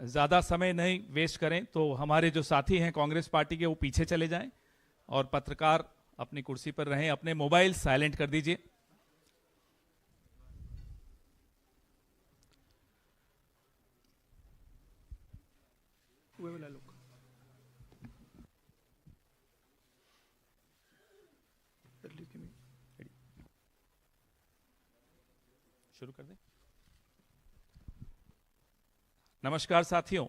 ज़्यादा समय नहीं वेस्ट करें तो हमारे जो साथी हैं कांग्रेस पार्टी के वो पीछे चले जाएं और पत्रकार अपनी कुर्सी पर रहें। अपने मोबाइल साइलेंट कर दीजिए। शुरू कर दें। नमस्कार साथियों,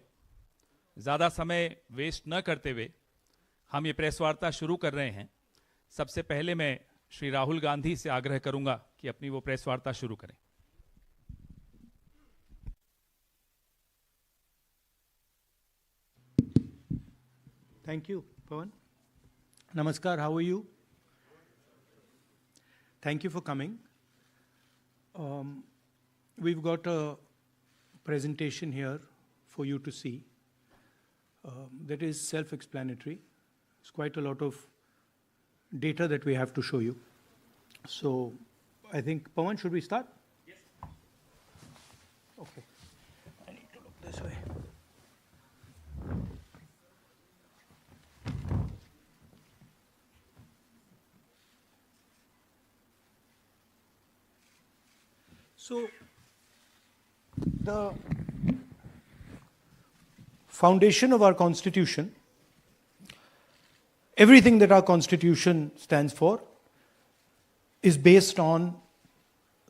ज़्यादा समय वेस्ट न करते हुए हम ये प्रेस वार्ता शुरू कर रहे हैं। सबसे पहले मैं श्री राहुल गांधी से आग्रह करूंगा कि अपनी वो प्रेस वार्ता शुरू करें। Thank you, Pawan. Namaskar, how are you? Thank you for coming. We've got a presentation here for you to see that is self-explanatory. It's quite a lot of data that we have to show you. So I think, Pawan, should we start? Yes. Okay. I need to look this way. So the foundation of our Constitution, everything that our Constitution stands for, is based on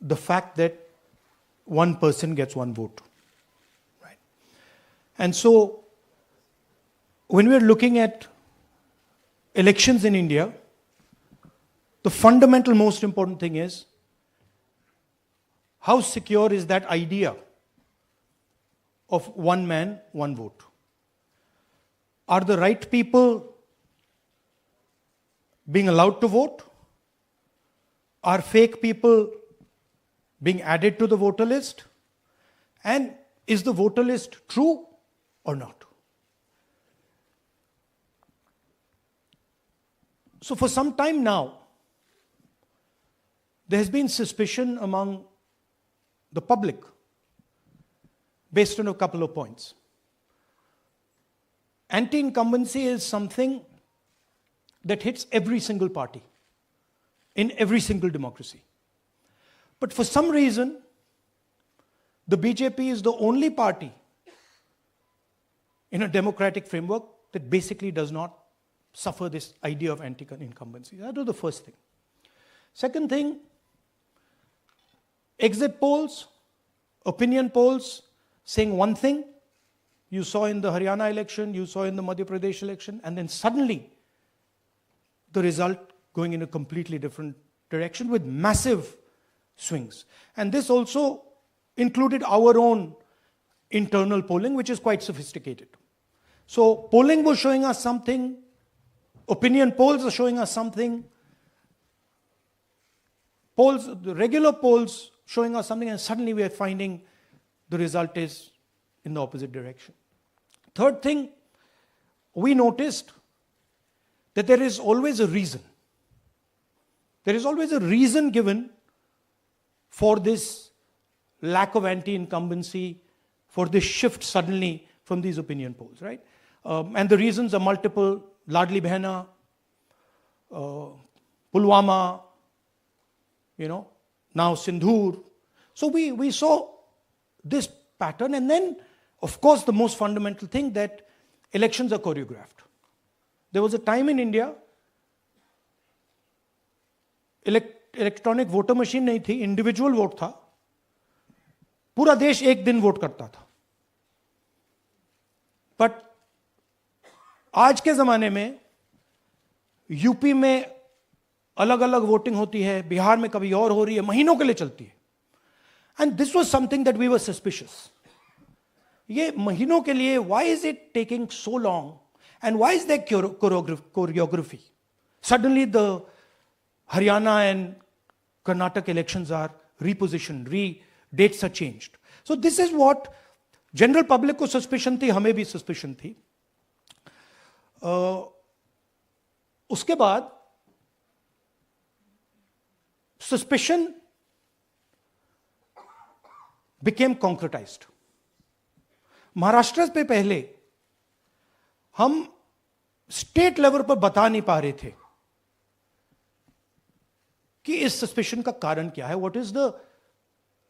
the fact that one person gets one vote. Right? And so when we're looking at elections in India, the fundamental most important thing is how secure is that idea of one man, one vote? Are the right people being allowed to vote? Are fake people being added to the voter list? And is the voter list true or not? So for some time now, there has been suspicion among the public based on a couple of points. Anti-incumbency is something that hits every single party in every single democracy. But for some reason, the BJP is the only party in a democratic framework that basically does not suffer this idea of anti-incumbency. That was the first thing. Second thing, exit polls, opinion polls saying one thing, you saw in the Haryana election, you saw in the Madhya Pradesh election, and then suddenly the result going in a completely different direction with massive swings. And this also included our own internal polling, which is quite sophisticated. So polling was showing us something, opinion polls are showing us something, polls, the regular polls showing us something, and suddenly we are finding the result is in the opposite direction. Third thing, we noticed that there is always a reason. There is always a reason given for this lack of anti-incumbency, for this shift suddenly from these opinion polls, right? And the reasons are multiple: Ladli Behna, Pulwama, now Sindhur. So we saw this pattern, and then, of course, the most fundamental thing, that elections are choreographed. There was a time in India, electronic voter machine नहीं थी, individual vote था, पूरा देश एक दिन vote करता था. But आज के जमाने में यूपी में अलग अलग वोटिंग होती है, बिहार में कभी और हो रही है, महीनों के लिए चलती है. And this was something that we were suspicious. ये महीनों के लिए, why is it taking so long, and why is there choreography? Suddenly the Haryana and Karnataka elections are repositioned, dates are changed. So this is what general public को suspicion थी, हमें भी suspicion थी. उसके बाद suspicion became concretized. महाराष्ट्र पे पहले हम स्टेट लेवल पर बता नहीं पा रहे थे कि इस सस्पेशन का कारण क्या है, what is the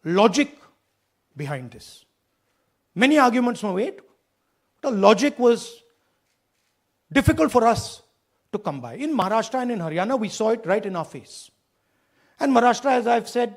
logic behind this. Many arguments were made. The logic was difficult for us to come by. In Maharashtra and in Haryana, we saw it right in our face. And Maharashtra, as I've said,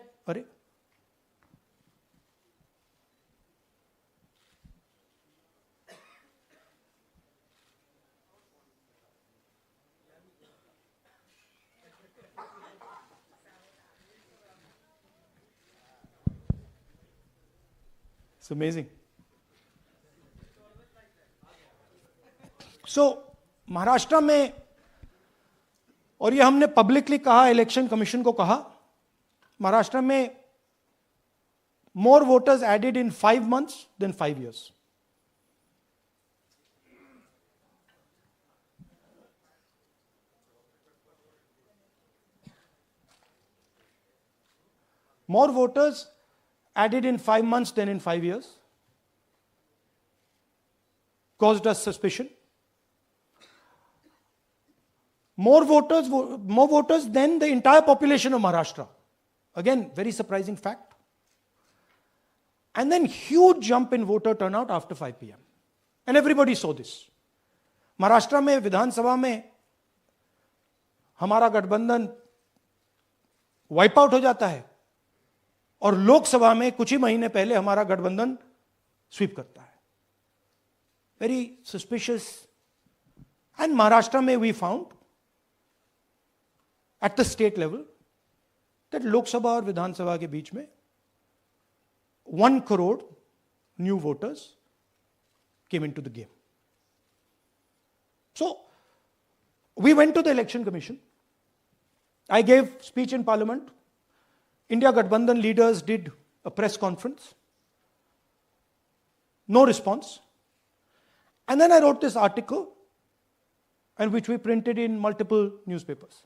it's amazing. सो महाराष्ट्र में, और ये हमने publicly कहा, election commission को कहा, महाराष्ट्र में more voters added in 5 months देन 5 years. More voters added in 5 months than in 5 years caused us suspicion. More voters than the entire population of Maharashtra. Again, very surprising fact. And then huge jump in voter turnout after 5 p.m. And everybody saw this. Maharashtra में विधानसभा में हमारा गठबंधन wipe out हो जाता है और लोकसभा में कुछ ही महीने पहले हमारा गठबंधन स्वीप करता है. Very suspicious. एंड महाराष्ट्र में we found at the state level that Lok Sabha और विधानसभा के बीच में 1 crore new voters came into the game. So we went to the election commission. I gave speech in parliament. India Gathbandhan leaders did a press conference. No response. And then I wrote this article, and which we printed in multiple newspapers.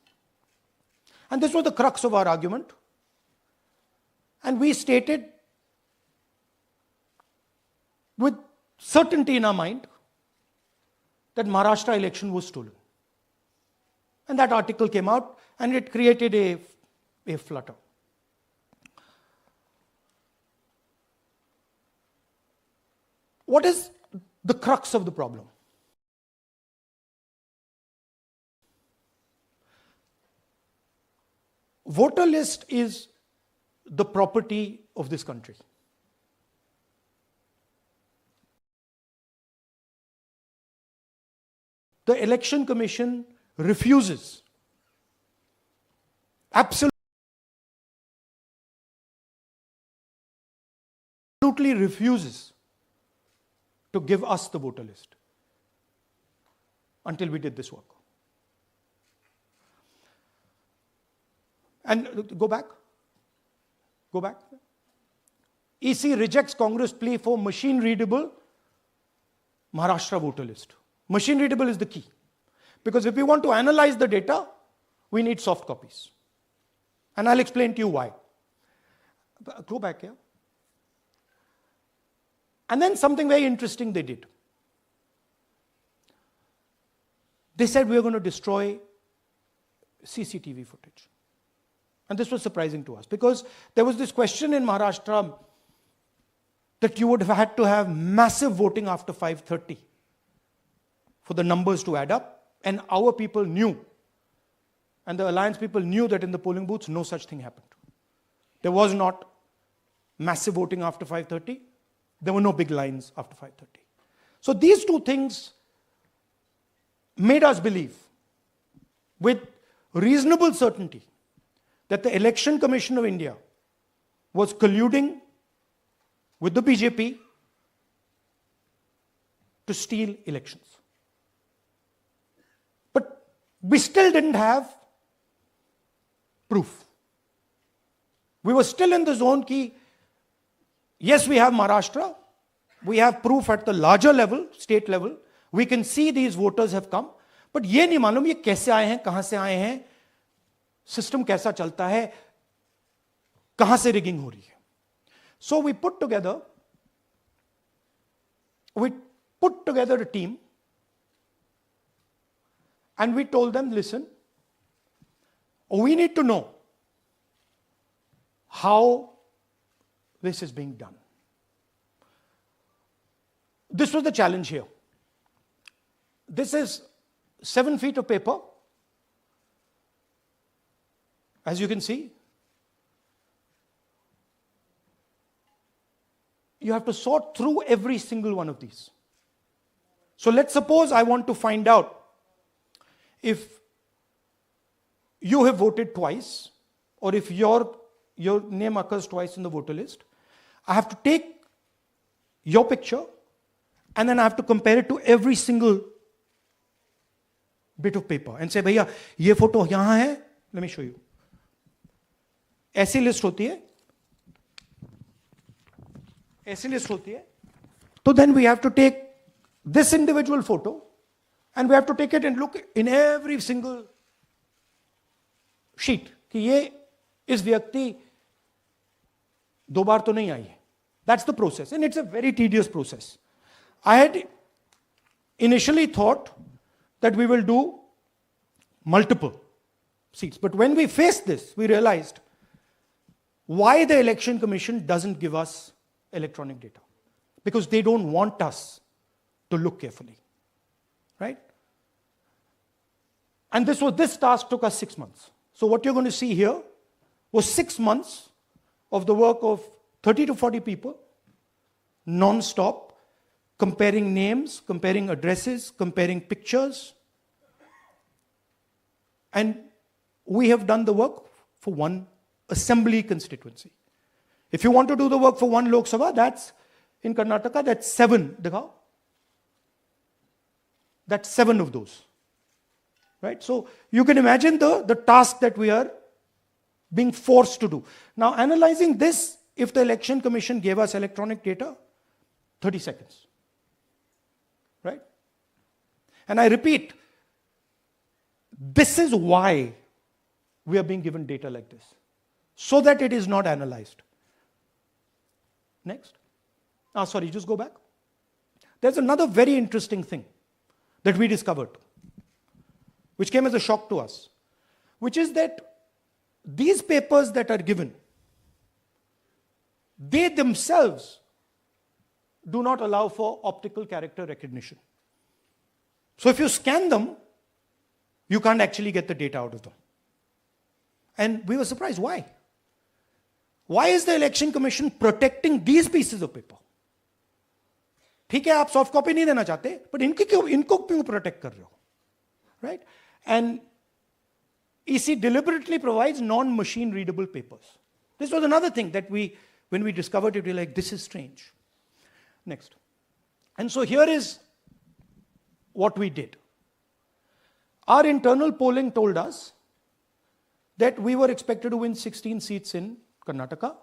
And this was the crux of our argument. And we stated with certainty in our mind that Maharashtra election was stolen. And that article came out and it created a flutter. What is the crux of the problem? Voter list is the property of this country. The Election Commission refuses, absolutely refuses to give us the voter list until we did this work. And go back. EC rejects Congress plea for machine-readable Maharashtra voter list. Machine-readable is the key. Because if we want to analyze the data, we need soft copies. And I'll explain to you why. Go back here. And then something very interesting they did. They said we are going to destroy CCTV footage. And this was surprising to us because there was this question in Maharashtra that you would have had to have massive voting after 5:30 for the numbers to add up. And our people knew, and the alliance people knew that in the polling booths, no such thing happened. There was not massive voting after 5:30. There were no big lines after 5:30. So these two things made us believe with reasonable certainty that the Election Commission of India was colluding with the BJP to steal elections. But we still didn't have proof. We were still in the zone ki, yes, we have Maharashtra, we have proof at the larger level, state level, we can see these voters have come, but ये नहीं मालूम ये कैसे आए हैं, कहां से आए हैं, सिस्टम कैसा चलता है, कहां से रिगिंग हो रही है. So we put together we put together a team and we told them, listen, we need to know how this is being done. This was the challenge here. This is 7 feet of paper. As you can see, you have to sort through every single one of these. So let's suppose I want to find out if you have voted twice, or if your name occurs twice in the voter list. I have to take your picture and then I have to compare it to every single bit of paper and say, भैया ये photo यहां है, let me show you. ऐसी list होती है, ऐसी list होती है. So then we have to take this individual photo and we have to take it and look in every single sheet कि ये इस व्यक्ति 2 बार तो नहीं आई है. That's the process, and it's a very tedious process. I had initially thought that we will do multiple seats, but when we faced this, we realized why the Election Commission doesn't give us electronic data. Because they don't want us to look carefully, right? And this task took us 6 months. So what you're going to see here was 6 months of the work of 30 to 40 people, non-stop, comparing names, comparing addresses, comparing pictures. And we have done the work for one assembly constituency. If you want to do the work for one Lok Sabha, that's in Karnataka, that's 7. Dikhao. That's 7 of those. Right? So you can imagine the task that we are being forced to do. Now, analyzing this, if the Election Commission gave us electronic data, 30 seconds. Right? And I repeat, this is why we are being given data like this, so that it is not analyzed. Next. Sorry, just go back. There's another very interesting thing that we discovered, which came as a shock to us, which is that these papers that are given, they themselves do not allow for optical character recognition. So if you scan them, you can't actually get the data out of them. And we were surprised. Why? Why is the Election Commission protecting these pieces of paper? ठीक है, आप soft copy नहीं देना चाहते, but इनको क्यों protect कर रहे हो? Right? And EC deliberately provides non-machine readable papers. This was another thing that when we discovered it, we were like, this is strange. Next. And so here is what we did. Our internal polling told us that we were expected to win 16 seats in Karnataka,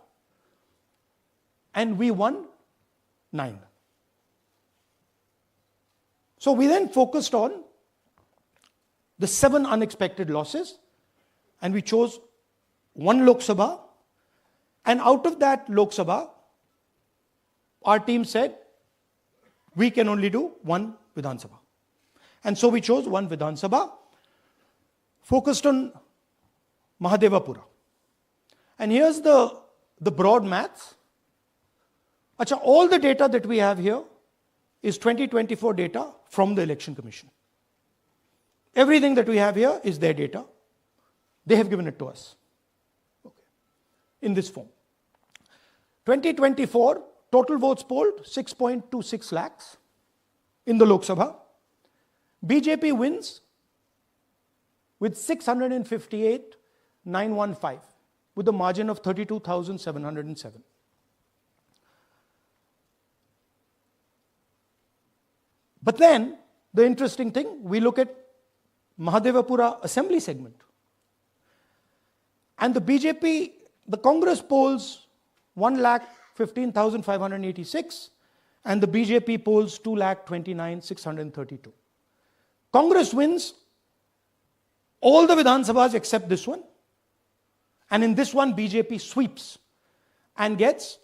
and we won 9. So we then focused on the 7 unexpected losses, and we chose 1 Lok Sabha, and out of that Lok Sabha, our team said, we can only do 1 Vidhan Sabha. And so we chose 1 Vidhan Sabha, focused on Mahadevapura. And here's the broad maths. Achha, all the data that we have here is 2024 data from the Election Commission. Everything that we have here is their data. They have given it to us. Okay. In this form. 2024, total votes polled, 6.26 lakhs in the Lok Sabha. BJP wins with 658,915 with a margin of 32,707. But then, the interesting thing, we look at Mahadevapura assembly segment. And the BJP, the Congress polls 1,15,586 and the BJP polls 2,29,632. Congress wins all the Vidhan Sabhas except this one. And in this one, BJP sweeps and gets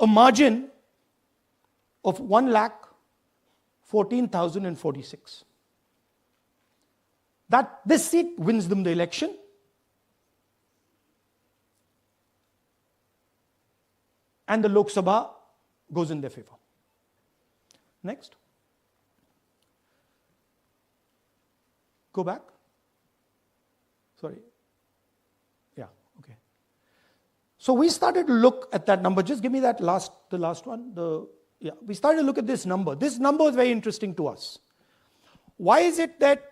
a margin of 1,14,046. That this seat wins them the election. And the Lok Sabha goes in their favor. Next. Go back. Sorry. Yeah, okay. So we started to look at that number. Just give me that the last one. We started to look at this number. This number is very interesting to us. Why is it that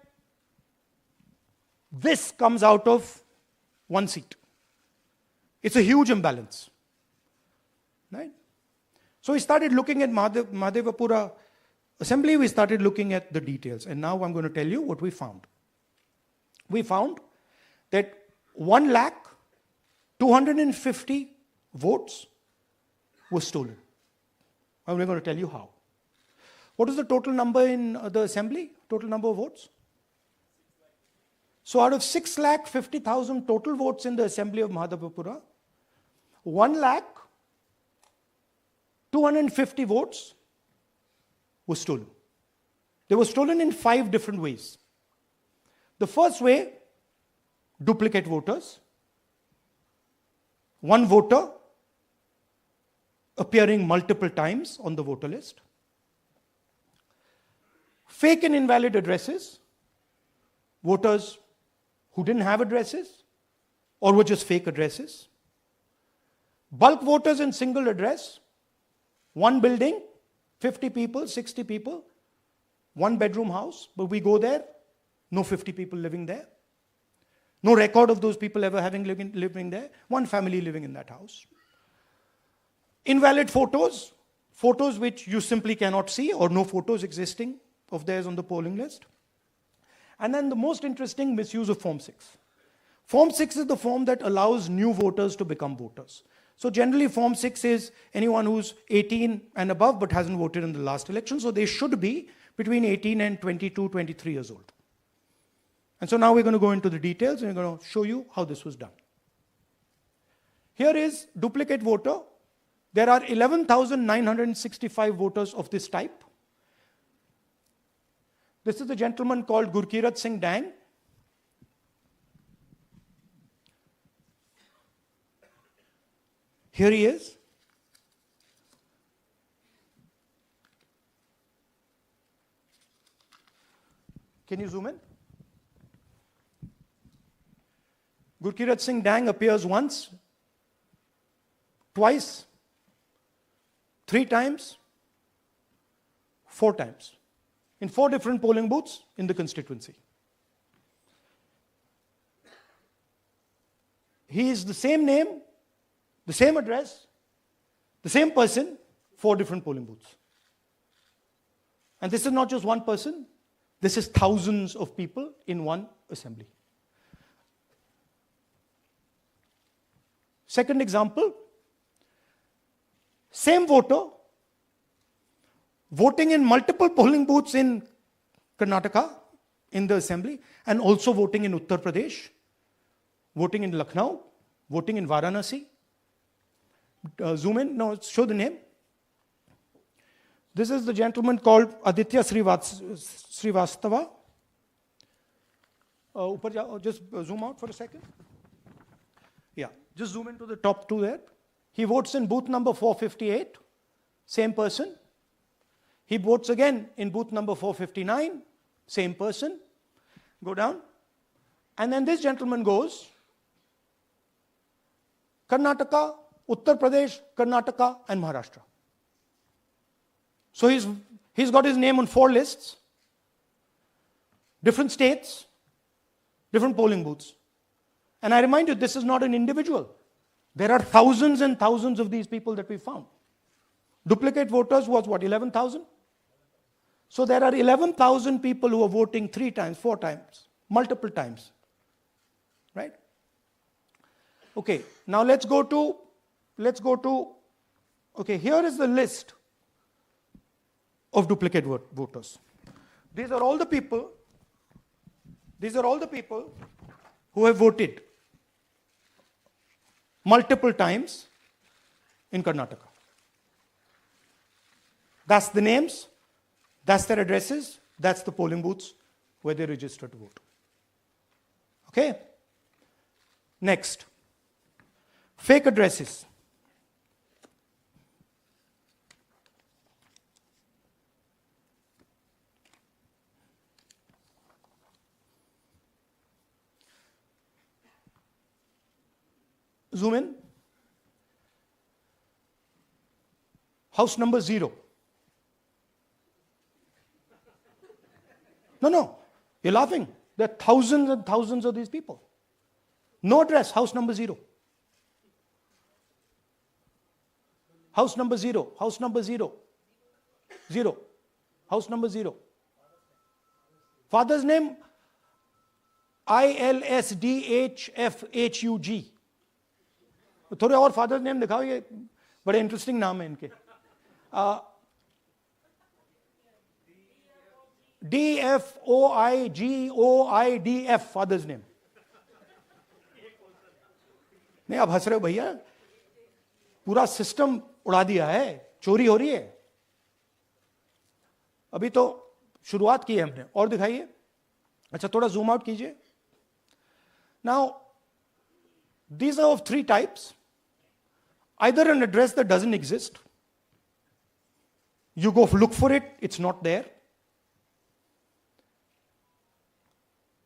this comes out of one seat? It's a huge imbalance. Right? So we started looking at Mahadevapura Assembly, we started looking at the details. And now I'm going to tell you what we found. We found that 1,250,000 votes were stolen. I'm going to tell you how. What is the total number in the assembly? Total number of votes? So out of 6,50,000 total votes in the assembly of Mahadevapura, 1,250,000 votes were stolen. They were stolen in 5 different ways. The first way, duplicate voters. One voter appearing multiple times on the voter list. Fake and invalid addresses. Voters who didn't have addresses or were just fake addresses. Bulk voters in single address. One building, 50 people, 60 people, one bedroom house, but we go there, no 50 people living there. No record of those people ever having living there. One family living in that house. Invalid photos, photos which you simply cannot see or no photos existing of theirs on the polling list. And then the most interesting, misuse of Form 6. Form 6 is the form that allows new voters to become voters. So generally Form 6 is anyone who's 18 and above but hasn't voted in the last election. So they should be between 18 and 22, 23 years old. And so now we're going to go into the details and we're going to show you how this was done. Here is duplicate voter. There are 11,965 voters of this type. This is a gentleman called Gurkirat Singh Dang. Here he is. Can you zoom in? Gurkirat Singh Dang appears once, twice, 3 times, 4 times, in 4 different polling booths in the constituency. He is the same name, the same address, the same person, 4 different polling booths. And this is not just one person, this is thousands of people in one assembly. Second example, same voter voting in multiple polling booths in Karnataka in the assembly and also voting in Uttar Pradesh, voting in Lucknow, voting in Varanasi. Zoom in, no, show the name. This is the gentleman called Aditya Srivastava. Just zoom out for a second. Yeah, just zoom into the top 2 there. He votes in booth number 458, same person. He votes again in booth number 459, same person. Go down. And then this gentleman goes, Karnataka, Uttar Pradesh, Karnataka, and Maharashtra. So he's got his name on 4 lists, different states, different polling booths. And I remind you, this is not an individual. There are thousands and thousands of these people that we found. Duplicate voters was what, 11,000? So there are 11,000 people who are voting 3 times, 4 times, multiple times. Right? Okay, now let's go to, okay, here is the list of duplicate voters. These are all the people who have voted multiple times in Karnataka. That's the names, that's their addresses, that's the polling booths where they register to vote. Okay? Next, fake addresses. Zoom in. House number 0. No, you're laughing. There are thousands and thousands of these people. No address, house number 0. House number 0, house number 0. 0. House number 0. Father's name, ILSDHFHUG. थोड़े और father's name दिखाओ, ये बड़े interesting नाम है इनके. DFOIGOIDF father's name. नहीं, आप हंस रहे हो भैया, पूरा सिस्टम उड़ा दिया है, चोरी हो रही है. अभी तो शुरुआत की है हमने. और दिखाइए. अच्छा, थोड़ा जूम आउट कीजिए. Now these are of 3 types. Either an address that doesn't exist, you go look for it, it's not there,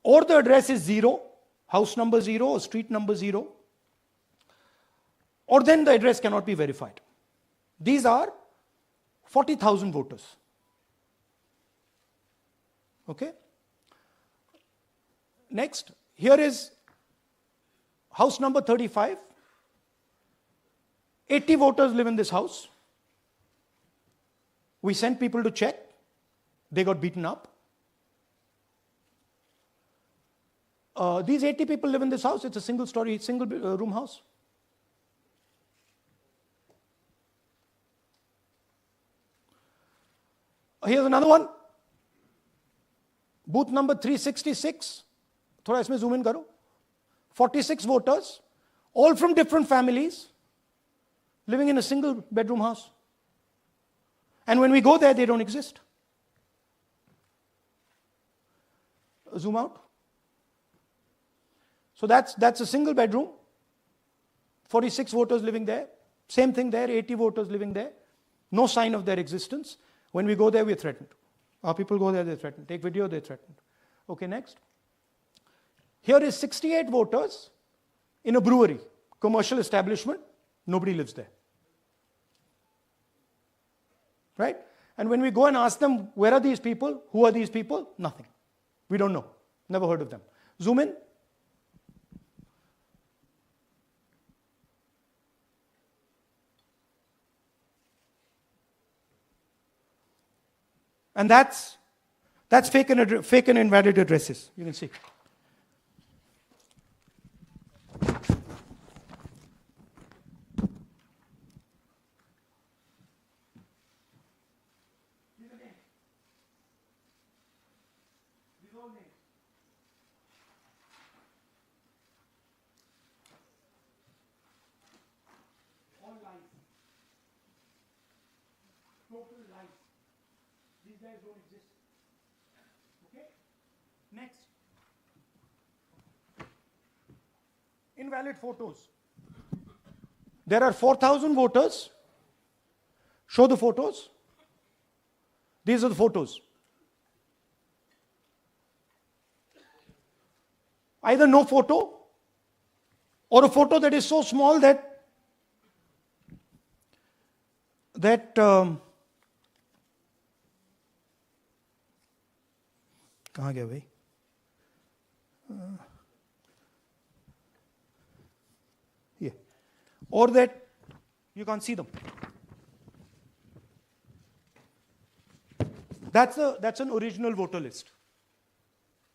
or the address is 0, house number 0 or street number 0, or then the address cannot be verified. These are 40,000 voters. Okay? Next, here is house number 35. 80 voters live in this house. We sent people to check. They got beaten up. These 80 people live in this house. It's a single story, single room house. Here's another one. Booth number 366. थोड़ा इसमें zoom in करो. 46 voters, all from different families, living in a single bedroom house. And when we go there, they don't exist. Zoom out. So that's a single bedroom, 46 voters living there. Same thing there, 80 voters living there. No sign of their existence. When we go there, we're threatened. Our people go there, they're threatened. Take video, they're threatened. Okay, next. Here is 68 voters in a brewery, commercial establishment. Nobody lives there. Right? And when we go and ask them, where are these people? Who are these people? Nothing. We don't know. Never heard of them. Zoom in. And that's fake and invalid addresses. You can see. Total lies. These guys don't exist. Okay? Next. Invalid photos. There are 4,000 voters. Show the photos. These are the photos. Either no photo or a photo that is so small that कहाँ गया भाई? Yeah. Or that you can't see them. That's an original voter list.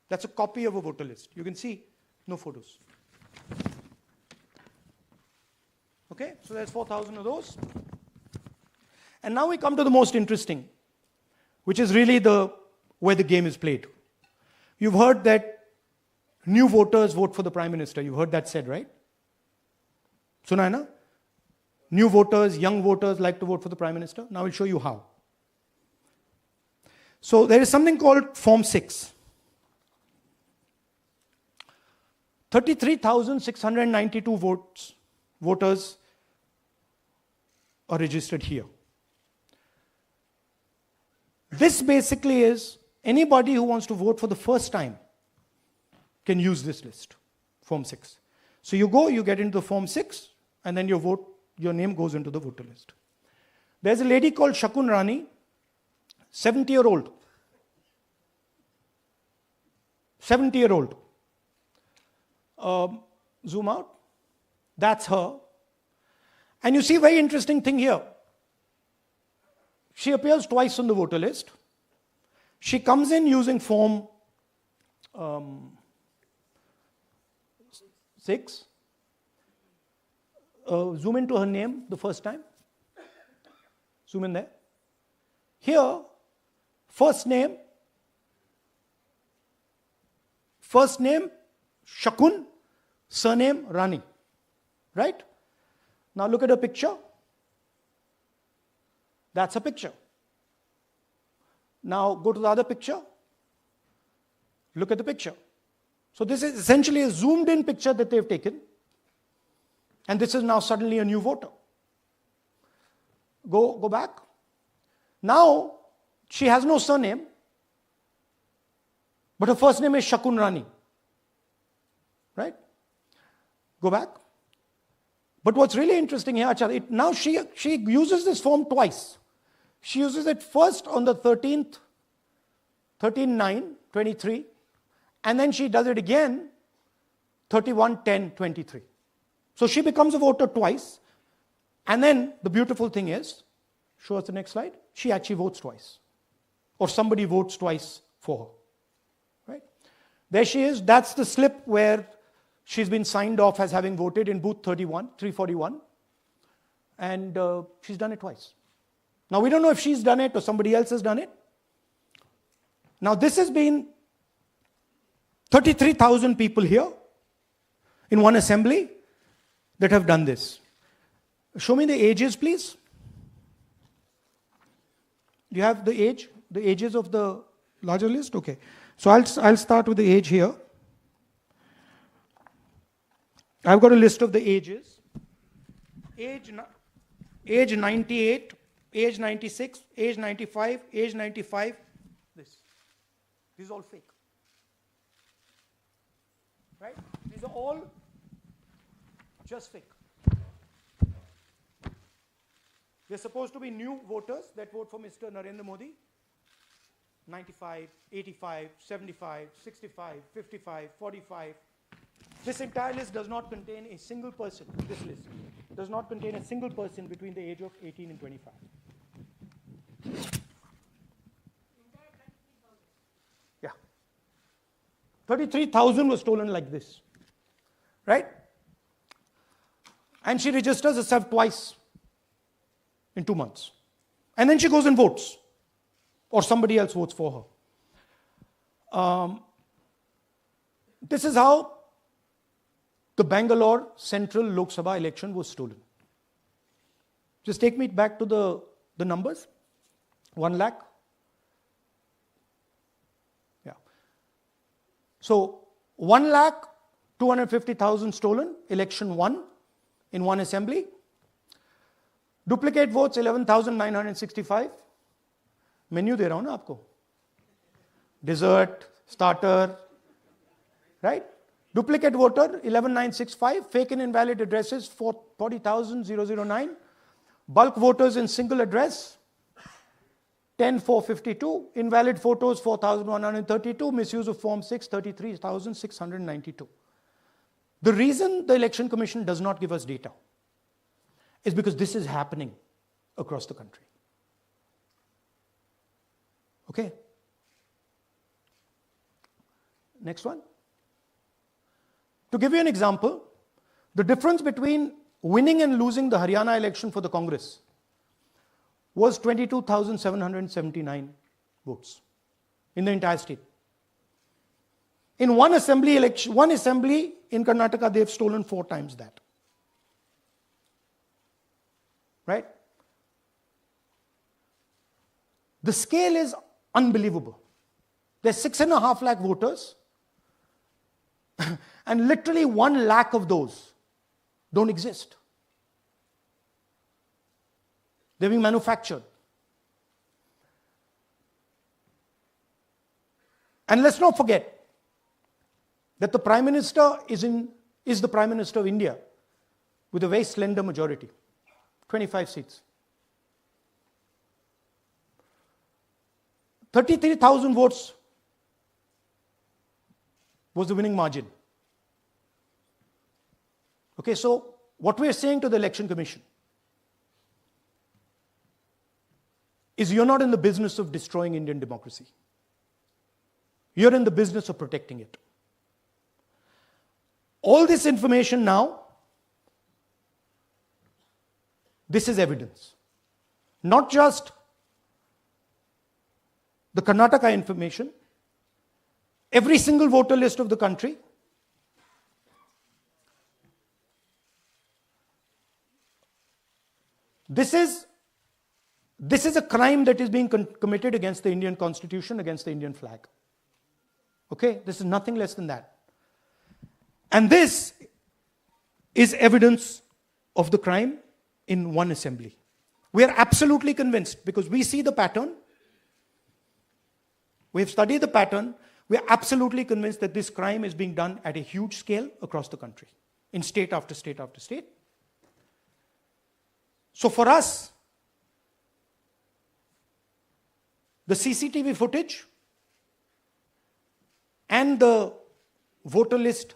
That's a copy of a voter list. You can see no photos. Okay, so there's 4,000 of those. And now we come to the most interesting, which is really where the game is played. You've heard that new voters vote for the Prime Minister. You've heard that said, right? Suna hai na? New voters, young voters like to vote for the Prime Minister. Now I'll show you how. So there is something called Form 6. 33,692 voters are registered here. This basically is anybody who wants to vote for the first time can use this list, Form 6. So you go, you get into the Form 6, and then your name goes into the voter list. There's a lady called Shakun Rani, 70-year-old. 70-year-old. Zoom out. That's her. And you see a very interesting thing here. She appears twice on the voter list. She comes in using Form 6. Zoom into her name the first time. Zoom in there. Here, first name Shakun, surname Rani. Right? Now look at her picture. That's a picture. Now go to the other picture. Look at the picture. So this is essentially a zoomed in picture that they've taken. And this is now suddenly a new voter. Go back. Now she has no surname, but her first name is Shakun Rani. Right? Go back. But what's really interesting here, now she uses this form twice. She uses it first on the 13/9/23, and then she does it again 31/10/23. So she becomes a voter twice, and then the beautiful thing is, show us the next slide, she actually votes twice. Or somebody votes twice for her. Right? There she is, that's the slip where she's been signed off as having voted in booth 341, and she's done it twice. Now we don't know if she's done it or somebody else has done it. Now this has been 33,000 people here in one assembly that have done this. Show me the ages, please. Do you have the ages of the larger list? Okay. So I'll start with the age here. I've got a list of the ages. Age 98, age 96, age 95, age 95. This is all fake. Right? These are all just fake. They're supposed to be new voters that vote for Mr. Narendra Modi. 95, 85, 75, 65, 55, 45. This entire list does not contain a single person. This list does not contain a single person between the age of 18 and 25. Yeah. 33,000 was stolen like this. Right? And she registers herself twice in 2 months. And then she goes and votes. Or somebody else votes for her. This is how the Bangalore Central Lok Sabha election was stolen. Just take me back to the numbers. 1 lakh. Yeah. So 1,250,000 stolen, election won in one assembly. Duplicate votes 11,965. Menu दे रहा हूं ना आपको. Dessert, starter, right? Duplicate voter 11,965. Fake and invalid addresses 40,009. Bulk voters in single address 10,452. Invalid photos 4,132. Misuse of Form 6 33,692. The reason the Election Commission does not give us data is because this is happening across the country. Okay. Next one. To give you an example, the difference between winning and losing the Haryana election for the Congress was 22,779 votes in the entire state. In one assembly election, one assembly in Karnataka, they've stolen 4 times that. Right? The scale is Unbelievable. There's 6.5 lakh voters, and literally 1 lakh of those don't exist. They're being manufactured. And let's not forget that the Prime Minister is the Prime Minister of India with a very slender majority, 25 seats. 33,000 votes was the winning margin. Okay, so what we are saying to the Election Commission is you're not in the business of destroying Indian democracy. You're in the business of protecting it. All this information now, this is evidence. Not just the Karnataka information, every single voter list of the country, this is a crime that is being committed against the Indian Constitution, against the Indian flag. Okay, this is nothing less than that. And this is evidence of the crime in one assembly. We are absolutely convinced because we see the pattern. We have studied the pattern. We are absolutely convinced that this crime is being done at a huge scale across the country, in state after state after state. So for us, the CCTV footage and the voter list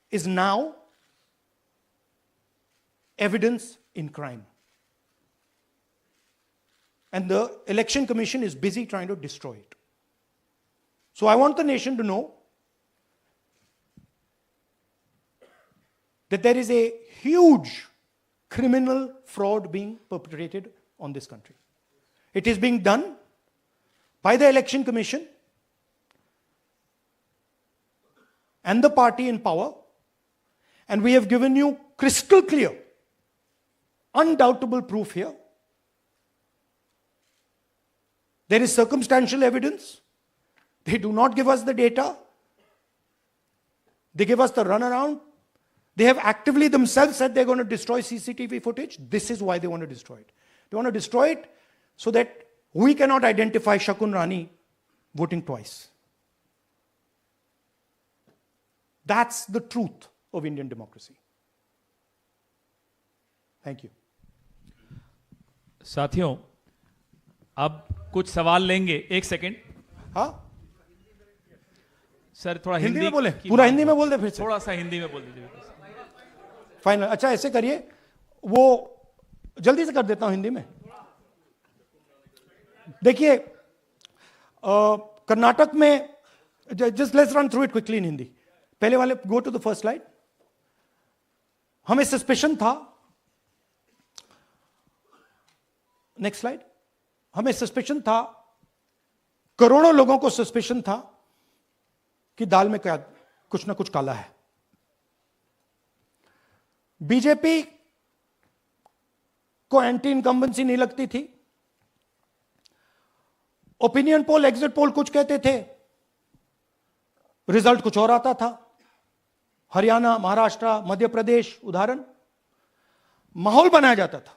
is now evidence in crime. And the Election Commission is busy trying to destroy it. So I want the nation to know that there is a huge criminal fraud being perpetrated on this country. It is being done by the Election Commission and the party in power, and we have given you crystal clear, undoubtable proof here. There is circumstantial evidence. They do not give us the data. They give us the runaround. They have actively themselves said they're going to destroy CCTV footage. This is why they want to destroy it. They want to destroy it so that we cannot identify Shakun Rani voting twice. That's the truth of Indian democracy. Thank you. साथियों, अब कुछ सवाल लेंगे. एक second. हाँ, sir थोड़ा हिंदी हिंदी में बोले, की पूरा बात हिंदी में हो. बोल दे फिर से. थोड़ा सा हिंदी में बोल दीजिए. फाइनल. अच्छा ऐसे करिए, वो जल्दी से कर देता हूं हिंदी में. देखिए, कर्नाटक में, just let's run through it quickly in Hindi. पहले वाले, go to the first slide. हमें सस्पेशन था, नेक्स्ट स्लाइड. हमें सस्पेशन था, करोड़ों लोगों को सस्पेशन था कि दाल में क्या कुछ ना कुछ काला है. बीजेपी को एंटी इनकम्बेंसी नहीं लगती थी. ओपिनियन पोल, एग्जिट पोल कुछ कहते थे, रिजल्ट कुछ और आता था. हरियाणा, महाराष्ट्र, मध्य प्रदेश उदाहरण, माहौल बनाया जाता था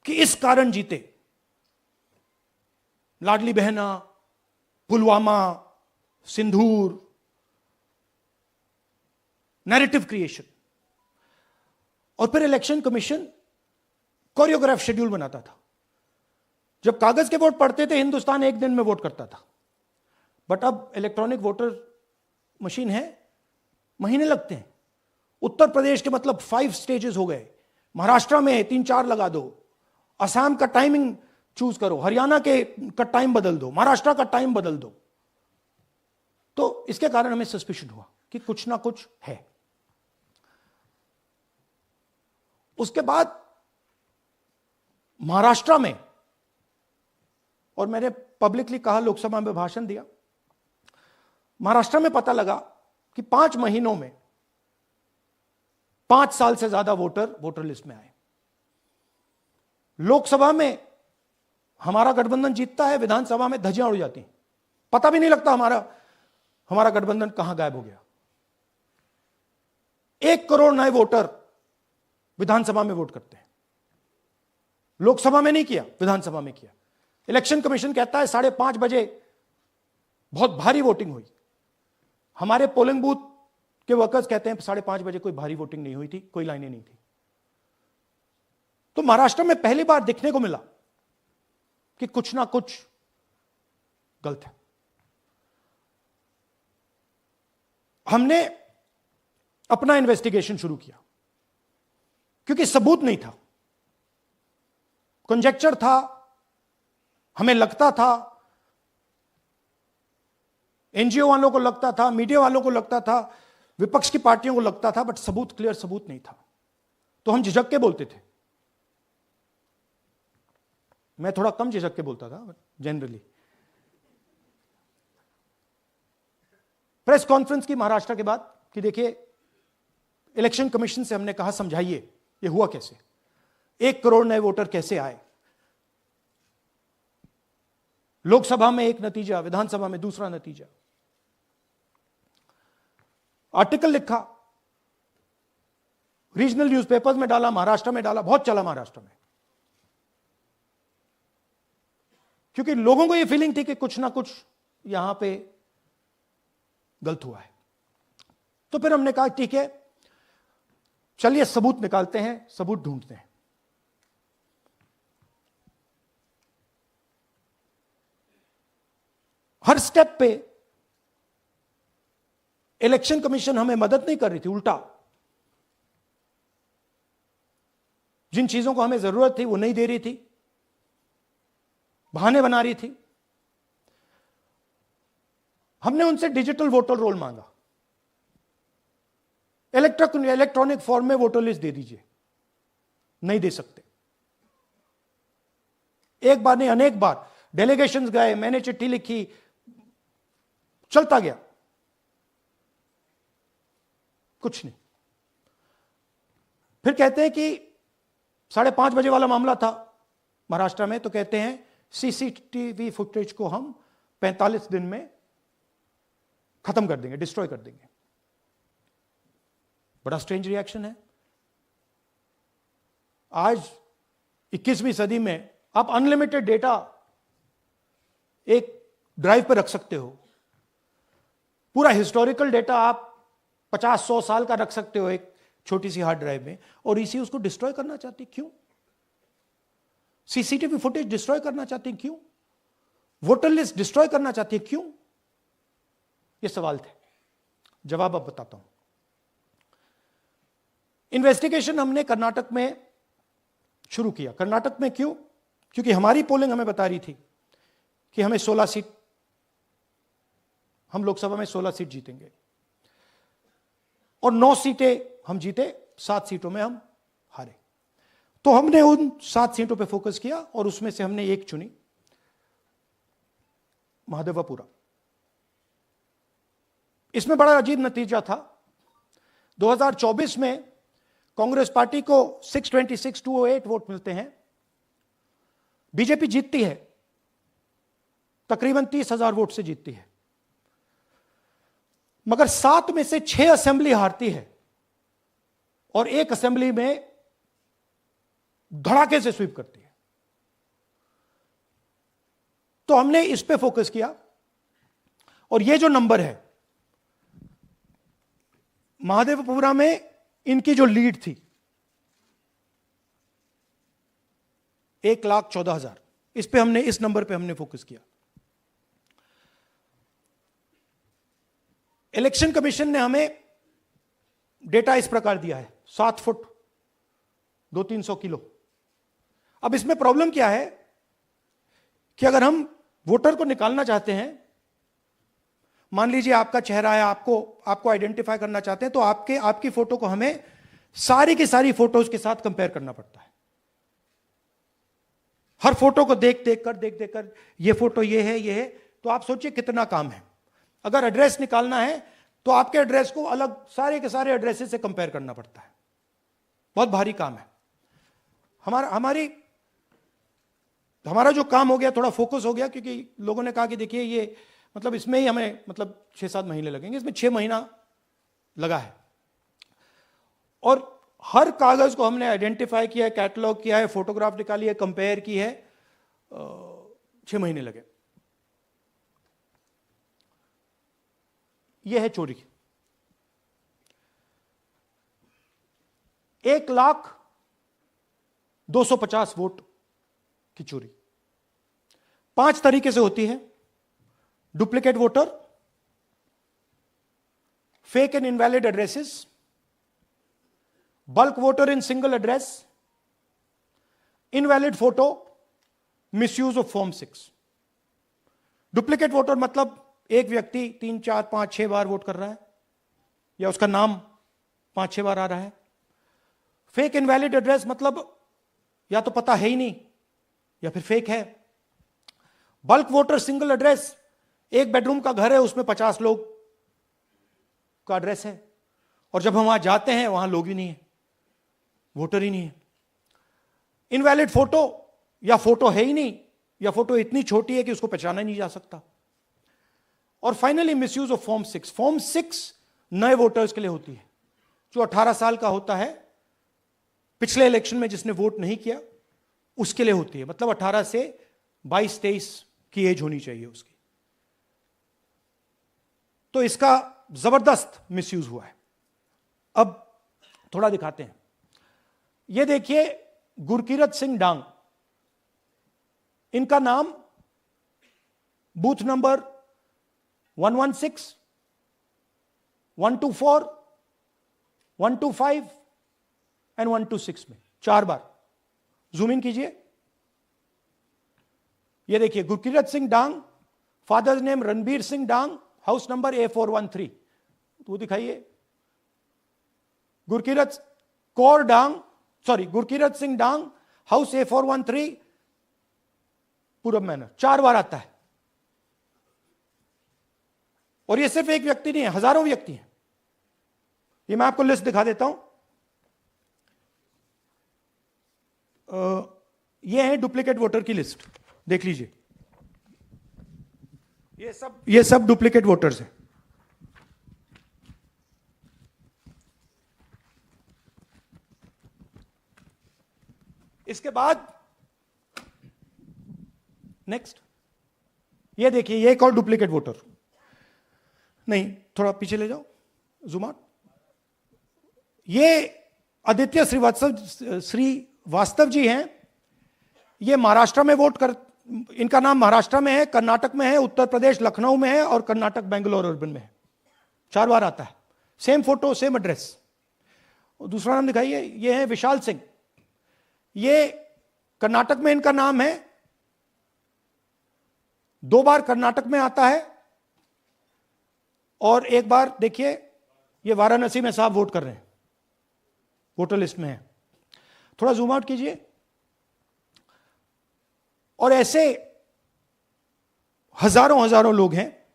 कि इस कारण जीते. लाडली बहना, पुलवामा, सिंदूर, नैरेटिव क्रिएशन. और फिर इलेक्शन कमीशन कोरियोग्राफ शेड्यूल बनाता था. जब कागज के वोट पड़ते थे, हिंदुस्तान एक दिन में वोट करता था. बट अब इलेक्ट्रॉनिक वोटर मशीन है, महीने लगते हैं. उत्तर प्रदेश के मतलब 5 स्टेजेस हो गए. महाराष्ट्र में 3-4 लगा दो. असम का टाइमिंग चूज करो, हरियाणा के का टाइम बदल दो, महाराष्ट्र का टाइम बदल दो. तो इसके कारण हमें सस्पिशन हुआ कि कुछ ना कुछ है. उसके बाद महाराष्ट्र में, और मैंने पब्लिकली कहा, लोकसभा में भाषण दिया, महाराष्ट्र में पता लगा कि 5 महीनों में 5 साल से ज्यादा वोटर लिस्ट में आए. लोकसभा में हमारा गठबंधन जीतता है, विधानसभा में धज्जियां उड़ जाती हैं, पता भी नहीं लगता हमारा गठबंधन कहां गायब हो गया। 1 करोड़ नए वोटर विधानसभा में वोट करते हैं, लोकसभा में नहीं किया, विधानसभा में किया। इलेक्शन कमीशन कहता है 5:30 बजे बहुत भारी वोटिंग हुई। हमारे पोलिंग बूथ के वर्कर्स कहते हैं 5:30 बजे कोई भारी वोटिंग नहीं हुई थी, कोई लाइनें नहीं थी। तो महाराष्ट्र में पहली बार देखने को मिला कि कुछ ना कुछ गलत है। हमने अपना इन्वेस्टिगेशन शुरू किया क्योंकि सबूत नहीं था, कंजेक्चर था, हमें लगता था, एनजीओ वालों को लगता था, मीडिया वालों को लगता था, विपक्ष की पार्टियों को लगता था, बट सबूत, क्लियर सबूत नहीं था। तो हम झिझक के बोलते थे। मैं थोड़ा कम झिझक के बोलता था जनरली। प्रेस कॉन्फ्रेंस की महाराष्ट्र के बाद कि देखिए, इलेक्शन कमीशन से हमने कहा समझाइए ये हुआ कैसे, 1 करोड़ नए वोटर कैसे आए, लोकसभा में एक नतीजा, विधानसभा में दूसरा नतीजा। आर्टिकल लिखा, रीजनल न्यूज़पेपर्स में डाला, महाराष्ट्र में डाला, बहुत चला महाराष्ट्र में, क्योंकि लोगों को यह फीलिंग थी कि कुछ ना कुछ यहां पे गलत हुआ है। तो फिर हमने कहा ठीक है, चलिए सबूत निकालते हैं, सबूत ढूंढते हैं। हर स्टेप पे इलेक्शन कमीशन हमें मदद नहीं कर रही थी, उल्टा जिन चीजों को हमें जरूरत थी वो नहीं दे रही थी, बहाने बना रही थी। हमने उनसे डिजिटल वोटर रोल मांगा, इलेक्ट्रॉनिक फॉर्म में वोटर लिस्ट दे दीजिए, नहीं दे सकते। एक बार नहीं, अनेक बार डेलीगेशंस गए, मैंने चिट्ठी लिखी, चलता गया, कुछ नहीं। फिर कहते हैं कि 5:30 बजे वाला मामला था महाराष्ट्र में, तो कहते हैं सीसीटीवी फुटेज को हम 45 दिन में खत्म कर देंगे, डिस्ट्रॉय कर देंगे। बड़ा स्ट्रेंज रिएक्शन है। आज 21वीं सदी में आप अनलिमिटेड डेटा एक ड्राइव पर रख सकते हो, पूरा हिस्टोरिकल डेटा आप 50-100 साल का रख सकते हो एक छोटी सी हार्ड ड्राइव में, और इसी उसको डिस्ट्रॉय करना चाहती, क्यों? सीसीटीवी फुटेज डिस्ट्रॉय करना चाहती, क्यों? वोटर लिस्ट डिस्ट्रॉय करना चाहती है, क्यों? ये सवाल थे, जवाब अब बताता हूं। इन्वेस्टिगेशन हमने कर्नाटक में शुरू किया। कर्नाटक में क्यों? क्योंकि हमारी पोलिंग हमें बता रही थी कि हमें 16 सीट, हम लोकसभा में 16 सीट जीतेंगे और 9 सीटें हम जीते, 7 सीटों में हम हारे। तो हमने उन 7 सीटों पे फोकस किया और उसमें से हमने एक चुनी, महादेवपुरा। इसमें बड़ा अजीब नतीजा था। 2024 में कांग्रेस पार्टी को 626-208 वोट मिलते हैं, बीजेपी जीतती है, तकरीबन 30,000 वोट से जीतती है, मगर 7 में से 6 असेंबली हारती है और एक असेंबली में धड़ाके से स्वीप करती है। तो हमने इस पे फोकस किया और ये जो नंबर है, महादेवपुरा में इनकी जो लीड थी 1,14,000, इस पे हमने, इस नंबर पे हमने फोकस किया। इलेक्शन कमीशन ने हमें डेटा इस प्रकार दिया है, 7 फुट 200-300 किलो। अब इसमें प्रॉब्लम क्या है कि अगर हम वोटर को निकालना चाहते हैं, मान लीजिए आपका चेहरा है, आपको आइडेंटिफाई करना चाहते हैं, तो आपकी फोटो को हमें सारी की सारी फोटोज के साथ कंपेयर करना पड़ता है। हर फोटो को देख देख कर ये फोटो ये है, तो आप सोचिए कितना काम है। अगर एड्रेस निकालना है तो आपके एड्रेस को अलग सारे के सारे एड्रेसेस से कंपेयर करना पड़ता है, बहुत भारी काम है। हमारी तो हमारा जो काम हो गया थोड़ा फोकस हो गया, क्योंकि लोगों ने कहा कि देखिए ये मतलब इसमें ही हमें मतलब 6-7 महीने लगेंगे, इसमें 6 महीना लगा है। और हर कागज को हमने आइडेंटिफाई किया है, कैटलॉग किया है, फोटोग्राफ निकाली है, कंपेयर की है, 6 महीने लगे। यह है चोरी। 1,02,50 वोट की चोरी 5 तरीके से होती है: duplicate voter, fake and invalid addresses, bulk voter in single address, invalid photo, misuse of form 6। Duplicate voter मतलब एक व्यक्ति 3, 4, 5, 6 बार वोट कर रहा है, या उसका नाम 5-6 बार आ रहा है। फेक इनवैलिड एड्रेस मतलब या तो पता है ही नहीं या फिर फेक है। बल्क वोटर सिंगल एड्रेस, एक बेडरूम का घर है, उसमें 50 लोग का एड्रेस है, और जब हम वहां जाते हैं वहां लोग ही नहीं है, वोटर ही नहीं है। इनवैलिड फोटो, या फोटो है ही नहीं, या फोटो इतनी छोटी है कि उसको पहचाना नहीं जा सकता। और finally misuse of form 6। Form 6 नए वोटर्स के लिए होती है, जो 18 साल का होता है, पिछले इलेक्शन में जिसने वोट नहीं किया उसके लिए होती है, मतलब 18 से 22-23 की एज होनी चाहिए उसकी। तो इसका जबरदस्त मिसयूज हुआ है। अब थोड़ा दिखाते हैं। यह देखिए गुरकीरत सिंह डांग, इनका नाम बूथ नंबर 116, 124, 125 एंड 126 में 4 बार। जूम इन कीजिए। ये देखिए गुरकीरत सिंह डांग, फादर्स नेम रणबीर सिंह डांग, हाउस नंबर A413। वो दिखाइए। गुरकीरत कौर डांग, सॉरी गुरकीरत सिंह डांग, हाउस A413, पूरब मैनर। 4 बार आता है। और ये सिर्फ एक व्यक्ति नहीं है, हजारों व्यक्ति हैं। ये मैं आपको लिस्ट दिखा देता हूं। ये है डुप्लीकेट वोटर की लिस्ट, देख लीजिए। ये सब डुप्लीकेट वोटर्स हैं। इसके बाद नेक्स्ट, ये देखिए, ये एक और डुप्लीकेट वोटर। नहीं, थोड़ा पीछे ले जाओ, जूम आउट। ये आदित्य श्रीवास्तव जी हैं। ये महाराष्ट्र में वोट कर, इनका नाम महाराष्ट्र में है, कर्नाटक में है, उत्तर प्रदेश लखनऊ में है, और कर्नाटक बेंगलोर अर्बन में है। 4 बार आता है। Same photo, same address. दूसरा नाम दिखाइए। ये है विशाल सिंह। ये कर्नाटक में इनका नाम है, 2 बार कर्नाटक में आता है, और 1 बार देखिए ये वाराणसी में साहब वोट कर रहे हैं, वोटर लिस्ट में है। थोड़ा जूम आउट कीजिए। और ऐसे हजारों लोग हैं।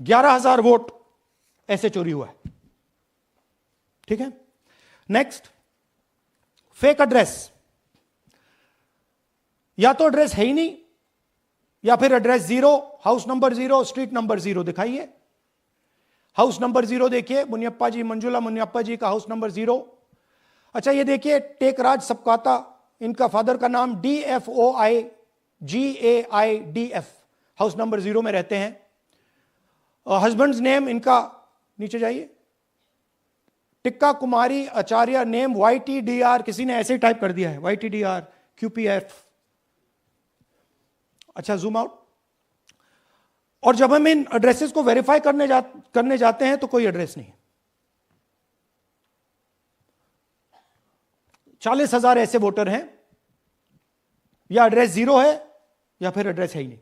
11,000 वोट ऐसे चोरी हुआ है। ठीक है। Next, fake address. या तो एड्रेस है ही नहीं, या फिर address 0, house number 0, street number 0। दिखाइए हाउस नंबर 0, देखिए मुनियप्पा जी, मंजुला मुनियप्पा जी का हाउस नंबर 0। अच्छा, ये देखिए टेकराज सबकाता, इनका फादर का नाम DFOIGAIDF, हाउस नंबर 0 में रहते हैं। हस्बैंड्स नेम इनका, नीचे जाइए, टिक्का कुमारी आचार्य, नेम YTDR, किसी ने ऐसे ही टाइप कर दिया है, YTDR QPF। अच्छा, जूम आउट। और जब हम इन एड्रेसेस को वेरीफाई करने जाते हैं तो कोई एड्रेस नहीं है। 40,000 ऐसे वोटर हैं, या एड्रेस 0 है या फिर एड्रेस है ही नहीं।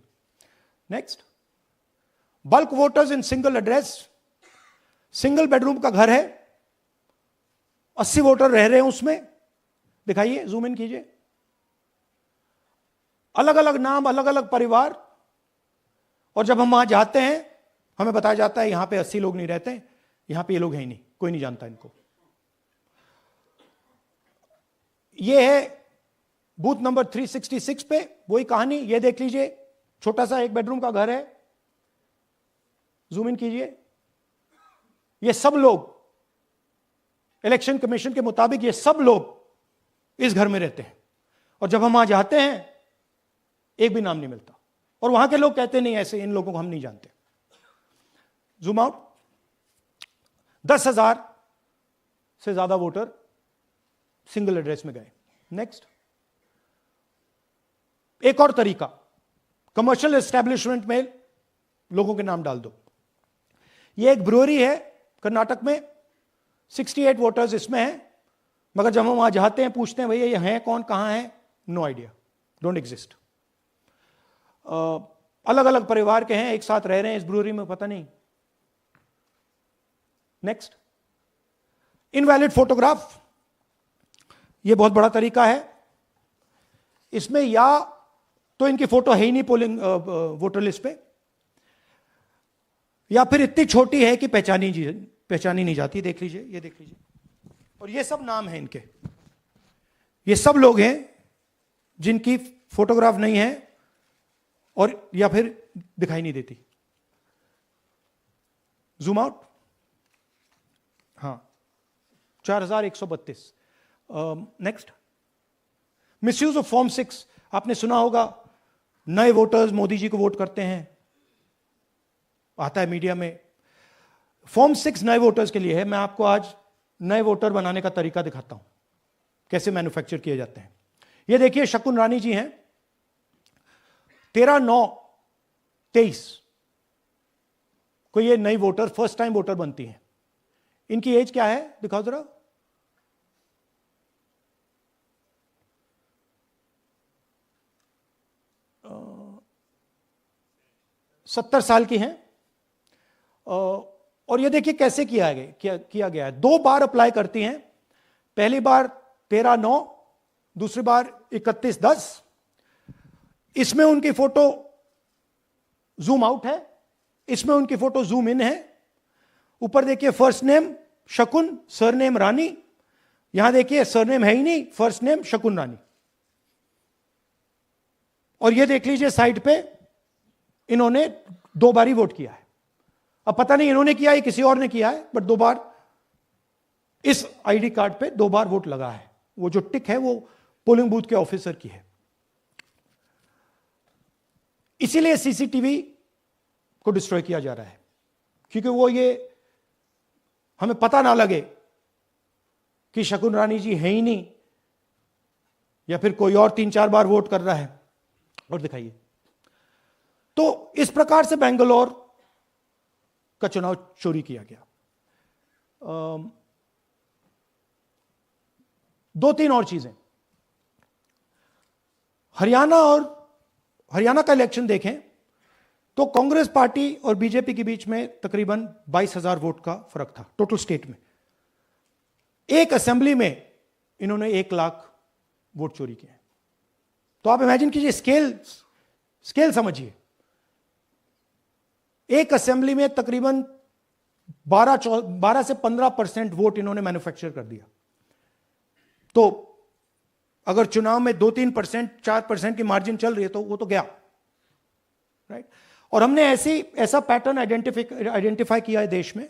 Next, bulk voters in single address. Single bedroom का घर है, 80 वोटर रह रहे हैं उसमें। दिखाइए, जूम इन कीजिए। अलग अलग नाम, अलग अलग परिवार, और जब हम वहां जाते हैं हमें बताया जाता है यहां पे 80 लोग नहीं रहते, यहां पे ये लोग हैं ही नहीं, कोई नहीं जानता इनको। ये है बूथ नंबर 366 पे वही कहानी, ये देख लीजिए, छोटा सा 1 बेडरूम का घर है, जूम इन कीजिए। ये सब लोग इलेक्शन कमीशन के मुताबिक, ये सब लोग इस घर में रहते हैं, और जब हम वहां जाते हैं एक भी नाम नहीं मिलता, और वहां के लोग कहते नहीं ऐसे, इन लोगों को हम नहीं जानते। Zoom out. 10,000 से ज्यादा वोटर सिंगल एड्रेस में गए। नेक्स्ट, एक और तरीका, कमर्शियल एस्टेब्लिशमेंट में लोगों के नाम डाल दो। ये एक ब्रूअरी है कर्नाटक में, 68 वोटर्स इसमें हैं, मगर जब हम वहां जाते हैं पूछते हैं भैया ये हैं कौन, कहां है, नो आइडिया, डोंट एग्जिस्ट। अलग अलग परिवार के हैं, एक साथ रह रहे हैं इस ब्रूअरी में, पता नहीं। नेक्स्ट, इनवैलिड फोटोग्राफ, ये बहुत बड़ा तरीका है। इसमें या तो इनकी फोटो है ही नहीं पोलिंग वोटर लिस्ट पे, या फिर इतनी छोटी है कि पहचानी नहीं जाती। देख लीजिए, ये देख लीजिए, और ये सब नाम है इनके, ये सब लोग हैं जिनकी फोटोग्राफ नहीं है और या फिर दिखाई नहीं देती। Zoom out. हाँ, 4132। Next, misuse of form 6। आपने सुना होगा, नए वोटर्स मोदी जी को वोट करते हैं, आता है मीडिया में। फॉर्म 6 नए वोटर्स के लिए है। मैं आपको आज नए वोटर बनाने का तरीका दिखाता हूं, कैसे मैन्युफैक्चर किए जाते हैं। ये देखिए, शकुन रानी जी हैं, 13/9/23 को ये नई वोटर, फर्स्ट टाइम वोटर बनती हैं। इनकी एज क्या है, दिखाओ जरा। 70 साल की हैं। और ये देखिए कैसे किया गया है। 2 बार अप्लाई करती हैं, पहली बार 13/9, दूसरी बार 31/10। इसमें उनकी फोटो जूम आउट है, इसमें उनकी फोटो जूम इन है। ऊपर देखिए फर्स्ट नेम शकुन, सरनेम रानी। यहां देखिए सरनेम है ही नहीं, फर्स्ट नेम शकुन रानी। और ये देख लीजिए साइड पे, इन्होंने 2 बार ही वोट किया है। अब पता नहीं इन्होंने किया है किसी और ने किया है, बट 2 बार इस आईडी कार्ड पे 2 बार वोट लगा है। वो जो टिक है वो पोलिंग बूथ के ऑफिसर की है। इसीलिए सीसीटीवी को डिस्ट्रॉय किया जा रहा है, क्योंकि वो ये हमें पता ना लगे कि शकुन रानी जी है ही नहीं, या फिर कोई और 3-4 बार वोट कर रहा है। और दिखाइए, तो इस प्रकार से बेंगलोर का चुनाव चोरी किया गया। 2-3 और चीजें। हरियाणा का इलेक्शन देखें तो कांग्रेस पार्टी और बीजेपी के बीच में तकरीबन 22,000 वोट का फर्क था टोटल स्टेट में। एक असेंबली में इन्होंने 1 लाख वोट चोरी किए। तो आप इमेजिन कीजिए, स्केल समझिए। एक असेंबली में तकरीबन 12 से 15% वोट इन्होंने मैन्युफैक्चर कर दिया। तो अगर चुनाव में 2-3%, 4% की मार्जिन चल रही है तो वो तो गया, राइट। और हमने ऐसा पैटर्न आइडेंटिफाई किया है देश में,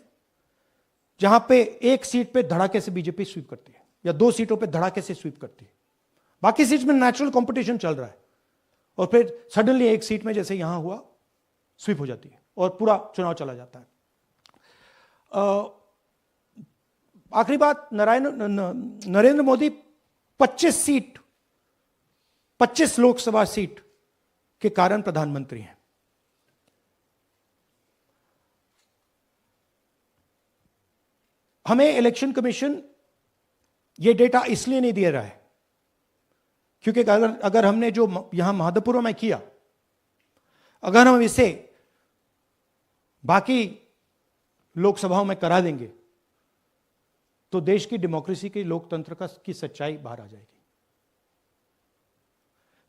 जहां पे एक सीट पे धड़ाके से बीजेपी स्वीप करती है, या 2 सीटों पे धड़ाके से स्वीप करती है। बाकी सीट में नेचुरल कंपटीशन चल रहा है, और फिर सडनली एक सीट में जैसे यहां हुआ स्वीप हो जाती है और पूरा चुनाव चला जाता है। आखिरी बात, नरेंद्र मोदी 25 लोकसभा सीट के कारण प्रधानमंत्री हैं। हमें इलेक्शन कमीशन ये डेटा इसलिए नहीं दे रहा है क्योंकि अगर हमने जो यहां महादपुर में किया, अगर हम इसे बाकी लोकसभाओं में करा देंगे तो देश की डेमोक्रेसी की, लोकतंत्र की सच्चाई बाहर आ जाएगी।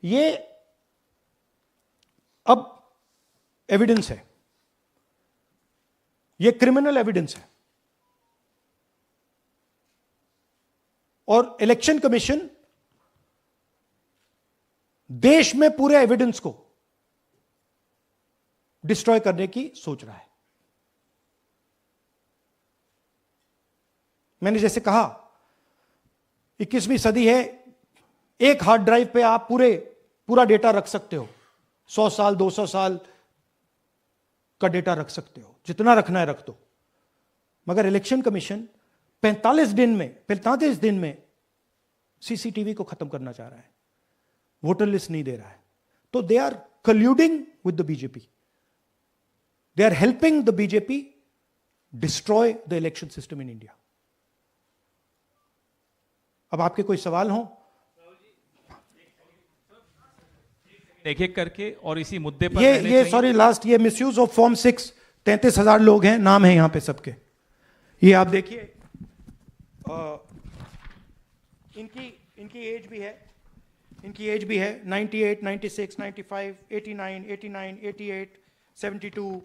ये अब एविडेंस है, ये क्रिमिनल एविडेंस है। और इलेक्शन कमीशन देश में पूरे एविडेंस को डिस्ट्रॉय करने की सोच रहा है। मैंने जैसे कहा 21वीं सदी है, एक हार्ड ड्राइव पे आप पूरा डेटा रख सकते हो, 100 साल 200 साल का डेटा रख सकते हो, जितना रखना है रख दो। मगर इलेक्शन कमीशन 45 दिन में सीसीटीवी को खत्म करना चाह रहा है, वोटर लिस्ट नहीं दे रहा है। तो they are colluding with the BJP, they are helping the BJP destroy the election system in India. अब आपके कोई सवाल हो? एक एक करके और इसी मुद्दे पर ये सॉरी लास्ट, ये मिसयूज ऑफ फॉर्म 6, 33,000 लोग हैं, नाम है यहां पे सबके। ये आप देखिए, इनकी एज भी है, 98, 96, 95, 89, 88, 72,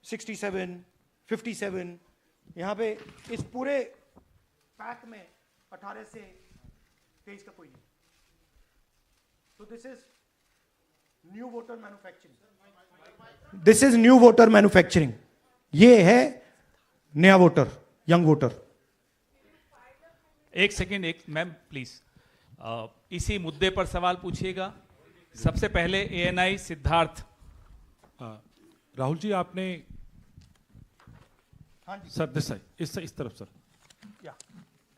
67, 57। यहां पे इस पूरे पैक में 18 से 23 का कोई नहीं। तो this is new voter manufacturing, ये है नया वोटर, यंग वोटर। एक सेकेंड, एक मैम प्लीज, इसी मुद्दे पर सवाल पूछिएगा। सबसे पहले एएनआई सिद्धार्थ। राहुल जी, आपने हाँ जी सर इस तरफ सर, क्या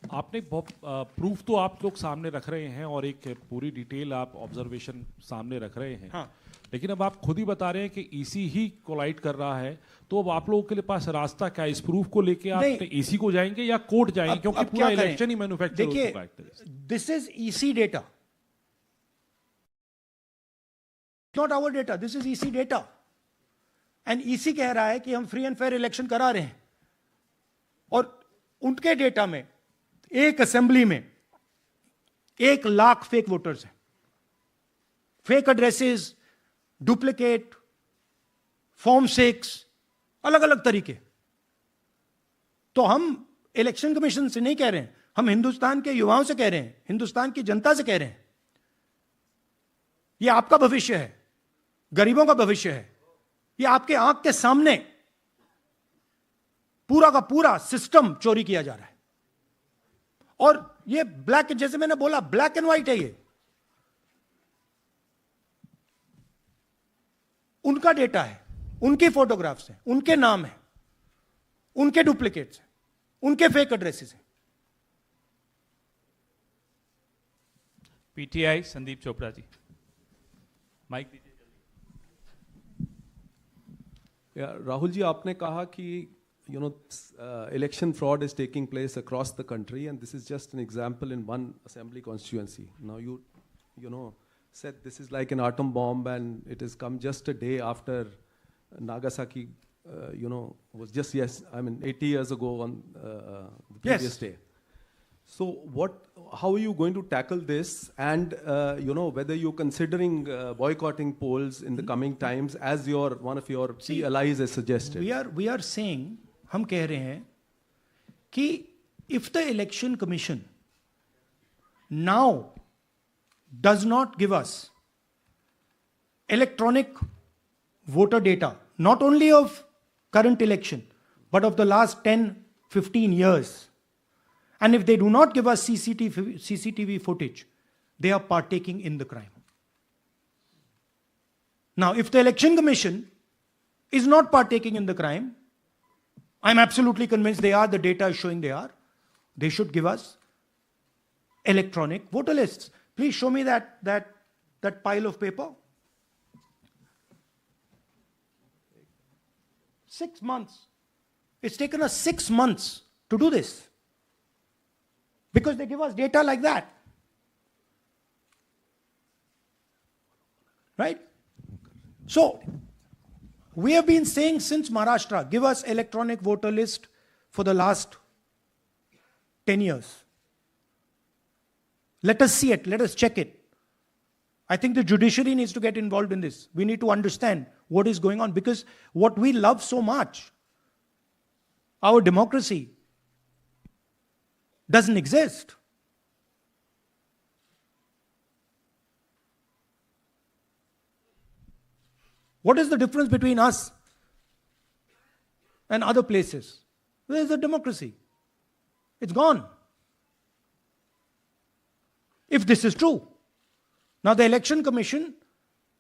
आपने बहुत प्रूफ तो आप लोग सामने रख रहे हैं और एक पूरी डिटेल आप ऑब्जर्वेशन सामने रख रहे हैं। हाँ। लेकिन अब आप खुद ही बता रहे हैं कि ईसी ही कोलाइड कर रहा है, तो अब आप लोगों के लिए पास रास्ता क्या है? इस प्रूफ को लेके आप ईसी को जाएंगे या कोर्ट जाएंगे? क्योंकि पूरा इलेक्शन ही मैन्युफैक्चर हो चुका है। This is EC data, not our data, this is EC data. And EC कह रहा है कि हम फ्री एंड फेयर इलेक्शन करा रहे हैं, और उनके डेटा में एक असेंबली में 1 लाख फेक वोटर्स हैं, फेक एड्रेसेस, डुप्लीकेट फॉर्म 6, अलग अलग तरीके। तो हम इलेक्शन कमीशन से नहीं कह रहे हैं, हम हिंदुस्तान के युवाओं से कह रहे हैं, हिंदुस्तान की जनता से कह रहे हैं, यह आपका भविष्य है, गरीबों का भविष्य है। यह आपके आंख के सामने पूरा का पूरा सिस्टम चोरी किया जा रहा है। और ये ब्लैक, जैसे मैंने बोला, ब्लैक एंड व्हाइट है। ये उनका डेटा है, उनकी फोटोग्राफ्स हैं, उनके नाम हैं, उनके डुप्लीकेट्स हैं, उनके फेक एड्रेसेस हैं। पीटीआई संदीप चोपड़ा जी, माइक दीजिए। राहुल जी, आपने कहा कि election fraud is taking place across the country, and this is just an example in one assembly constituency. Now you said this is like an atom bomb, and it has come just a day after Nagasaki, was just 80 years ago on the previous day. So how are you going to tackle this, and whether you're considering boycotting polls in the coming times, as one of your key allies has suggested? We are saying, हम कह रहे हैं कि if the election commission now does not give us electronic voter data, not only of current election, but of the last 10-15 years, and if they do not give us CCTV footage, they are partaking in the crime. Now, if the election commission is not partaking in the crime, I'm absolutely convinced they are, the data is showing they are, they should give us electronic voter lists. Please show me that pile of paper. 6 months. It's taken us 6 months to do this, because they give us data like that. Right? So, we have been saying since Maharashtra, give us electronic voter list for the last 10 years. Let us see it, let us check it. I think the judiciary needs to get involved in this. We need to understand what is going on, because what we love so much, our democracy, doesn't exist. What is the difference between us and other places? There is a democracy. It's gone. If this is true. Now the Election Commission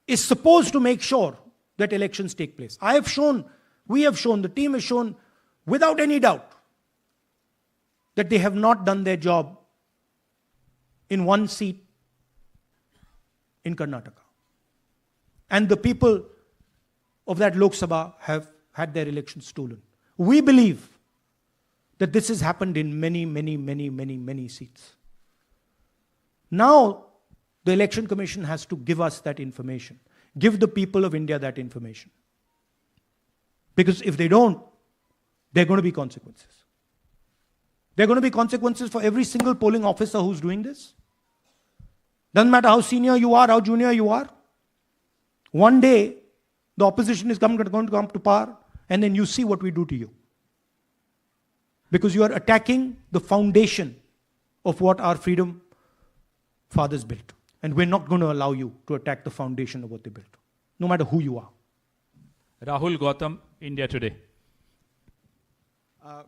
is supposed to make sure that elections take place. I have shown, we have shown, the team has shown without any doubt that they have not done their job in one seat in Karnataka. And the people of that Lok Sabha have had their elections stolen. We believe that this has happened in many seats. Now, the Election Commission has to give us that information. Give the people of India that information. Because if they don't, there are going to be consequences. There are going to be consequences for every single polling officer who's doing this. Doesn't matter how senior you are, how junior you are. One day, the opposition is going to come to power, and then you see what we do to you. Because you are attacking the foundation of what our freedom fathers built. And we're not going to allow you to attack the foundation of what they built, no matter who you are. Rahul Gautam, India Today.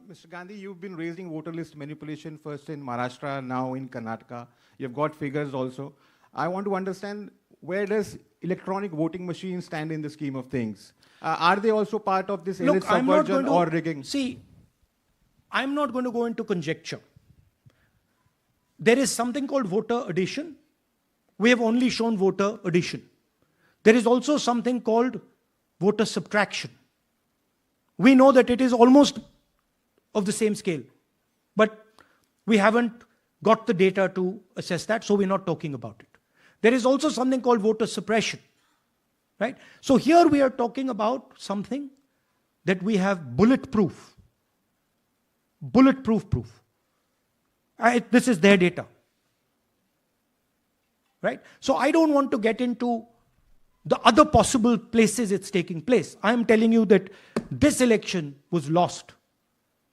Mr. Gandhi, you've been raising voter list manipulation first in Maharashtra, now in Karnataka. You've got figures also. I want to understand, where does electronic voting machines stand in the scheme of things? Are they also part of this elite subversion or rigging? See, I'm not going to go into conjecture. There is something called voter addition. We have only shown voter addition. There is also something called voter subtraction. We know that it is almost of the same scale, but we haven't got the data to assess that, so we're not talking about it. There is also something called voter suppression, right? So here we are talking about something that we have bulletproof proof. This is their data, right? So I don't want to get into the other possible places it's taking place. I am telling you that this election was lost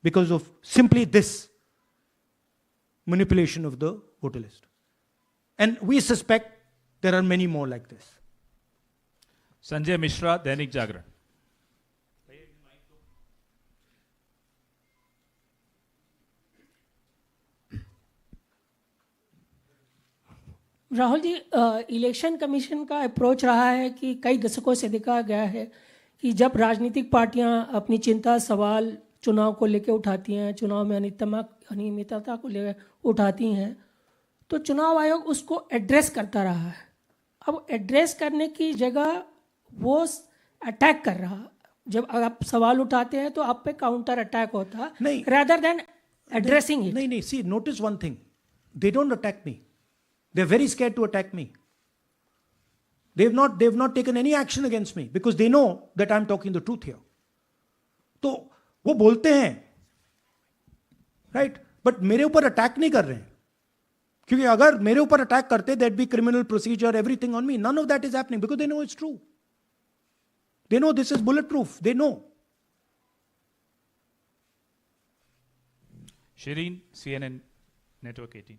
because of simply this manipulation of the voter list. And we suspect there are many more like this. Sanjay Mishra, Dainik Jagran. Rahul ji, election commission का approach रहा है कि कई दशकों से देखा गया है कि जब राजनीतिक पार्टियां अपनी चिंता सवाल चुनाव को लेकर उठाती हैं, चुनाव में अनियमितता को लेकर उठाती हैं, तो चुनाव आयोग उसको एड्रेस करता रहा है. अब एड्रेस करने की जगह वो अटैक कर रहा. जब आप सवाल उठाते हैं तो आप पे काउंटर अटैक होता है, rather than addressing it. नहीं, see, notice one thing. They don't attack me. They're very scared to attack me. They've not taken any action against me because they know that I'm talking the truth here. तो वो बोलते हैं, right? But मेरे ऊपर attack नहीं कर रहे हैं. क्योंकि अगर मेरे ऊपर अटैक करते, there'd be criminal procedure, everything on me. None of that is happening because they know it's true. They know this is bulletproof. They know. Shireen, CNN Network 18.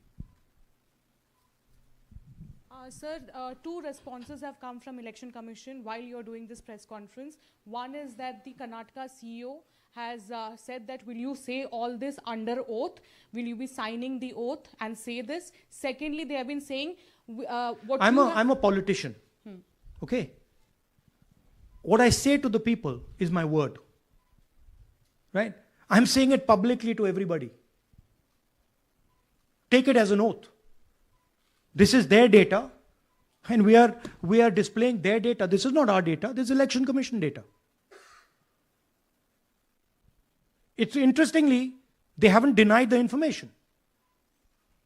Sir, two responses have come from Election Commission while you're doing this press conference. One is that the Karnataka CEO has said that, will you say all this under oath? Will you be signing the oath and say this? Secondly, they have been saying I'm a politician. Okay? What I say to the people is my word. Right? I'm saying it publicly to everybody. Take it as an oath. This is their data, and we are displaying their data. This is not our data. This is Election Commission data. It's interestingly, they haven't denied the information.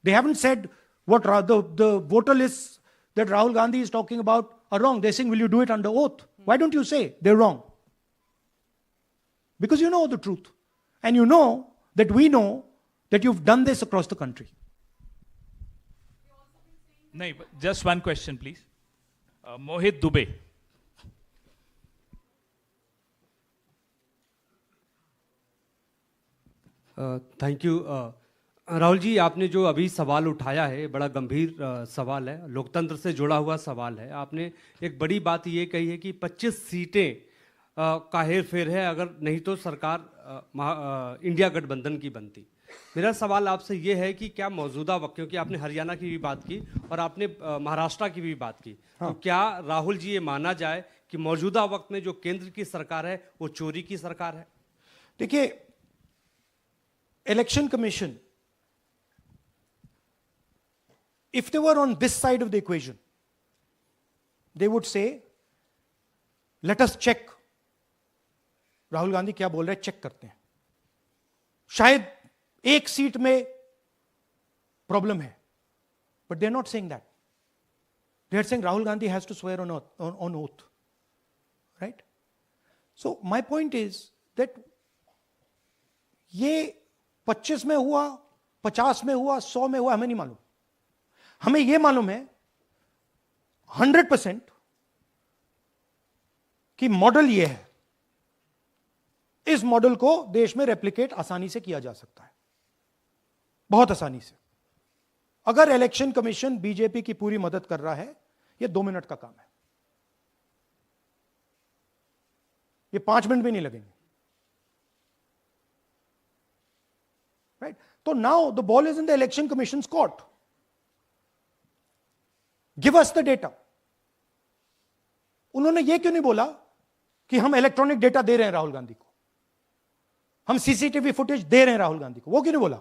They haven't said what the voter lists that Rahul Gandhi is talking about are wrong. They're saying, will you do it under oath? Why don't you say they're wrong? Because you know the truth. And you know that we know that you've done this across the country. No, just one question, please. Mohit Dubey. Thank you. Rahul ji, आपने जो अभी सवाल उठाया है बड़ा गंभीर सवाल है, लोकतंत्र से जुड़ा हुआ सवाल है। आपने एक बड़ी बात ये कही है कि 25 सीटें का हेर फेर है, अगर नहीं तो सरकार इंडिया गठबंधन की बनती। मेरा सवाल आपसे ये है कि क्या मौजूदा वक्त, क्योंकि आपने हरियाणा की भी बात की और आपने महाराष्ट्र की भी बात की, तो क्या राहुल जी ये माना जाए कि मौजूदा वक्त में जो केंद्र की सरकार है वो चोरी की सरकार है? देखिए, election commission, if they were on this side of the equation, they would say, let us check. Rahul Gandhi क्या बोल रहे हैं, चेक करते हैं। शायद एक सीट में प्रॉब्लम है, but they are not saying that. They are saying Rahul Gandhi has to swear on oath. Right? So my point is that ये 25 में हुआ, 50 में हुआ, 100 में हुआ, हमें नहीं मालूम। हमें यह मालूम है 100% कि मॉडल यह है। इस मॉडल को देश में रेप्लिकेट आसानी से किया जा सकता है, बहुत आसानी से। अगर इलेक्शन कमीशन बीजेपी की पूरी मदद कर रहा है, यह 2 मिनट का काम है, ये 5 मिनट भी नहीं लगेंगे। राइट? तो now the ball is in the election commissions court. Give us the data. उन्होंने यह क्यों नहीं बोला कि हम इलेक्ट्रॉनिक डेटा दे रहे हैं राहुल गांधी को, हम सीसीटीवी फुटेज दे रहे हैं राहुल गांधी को? वो क्यों नहीं बोला?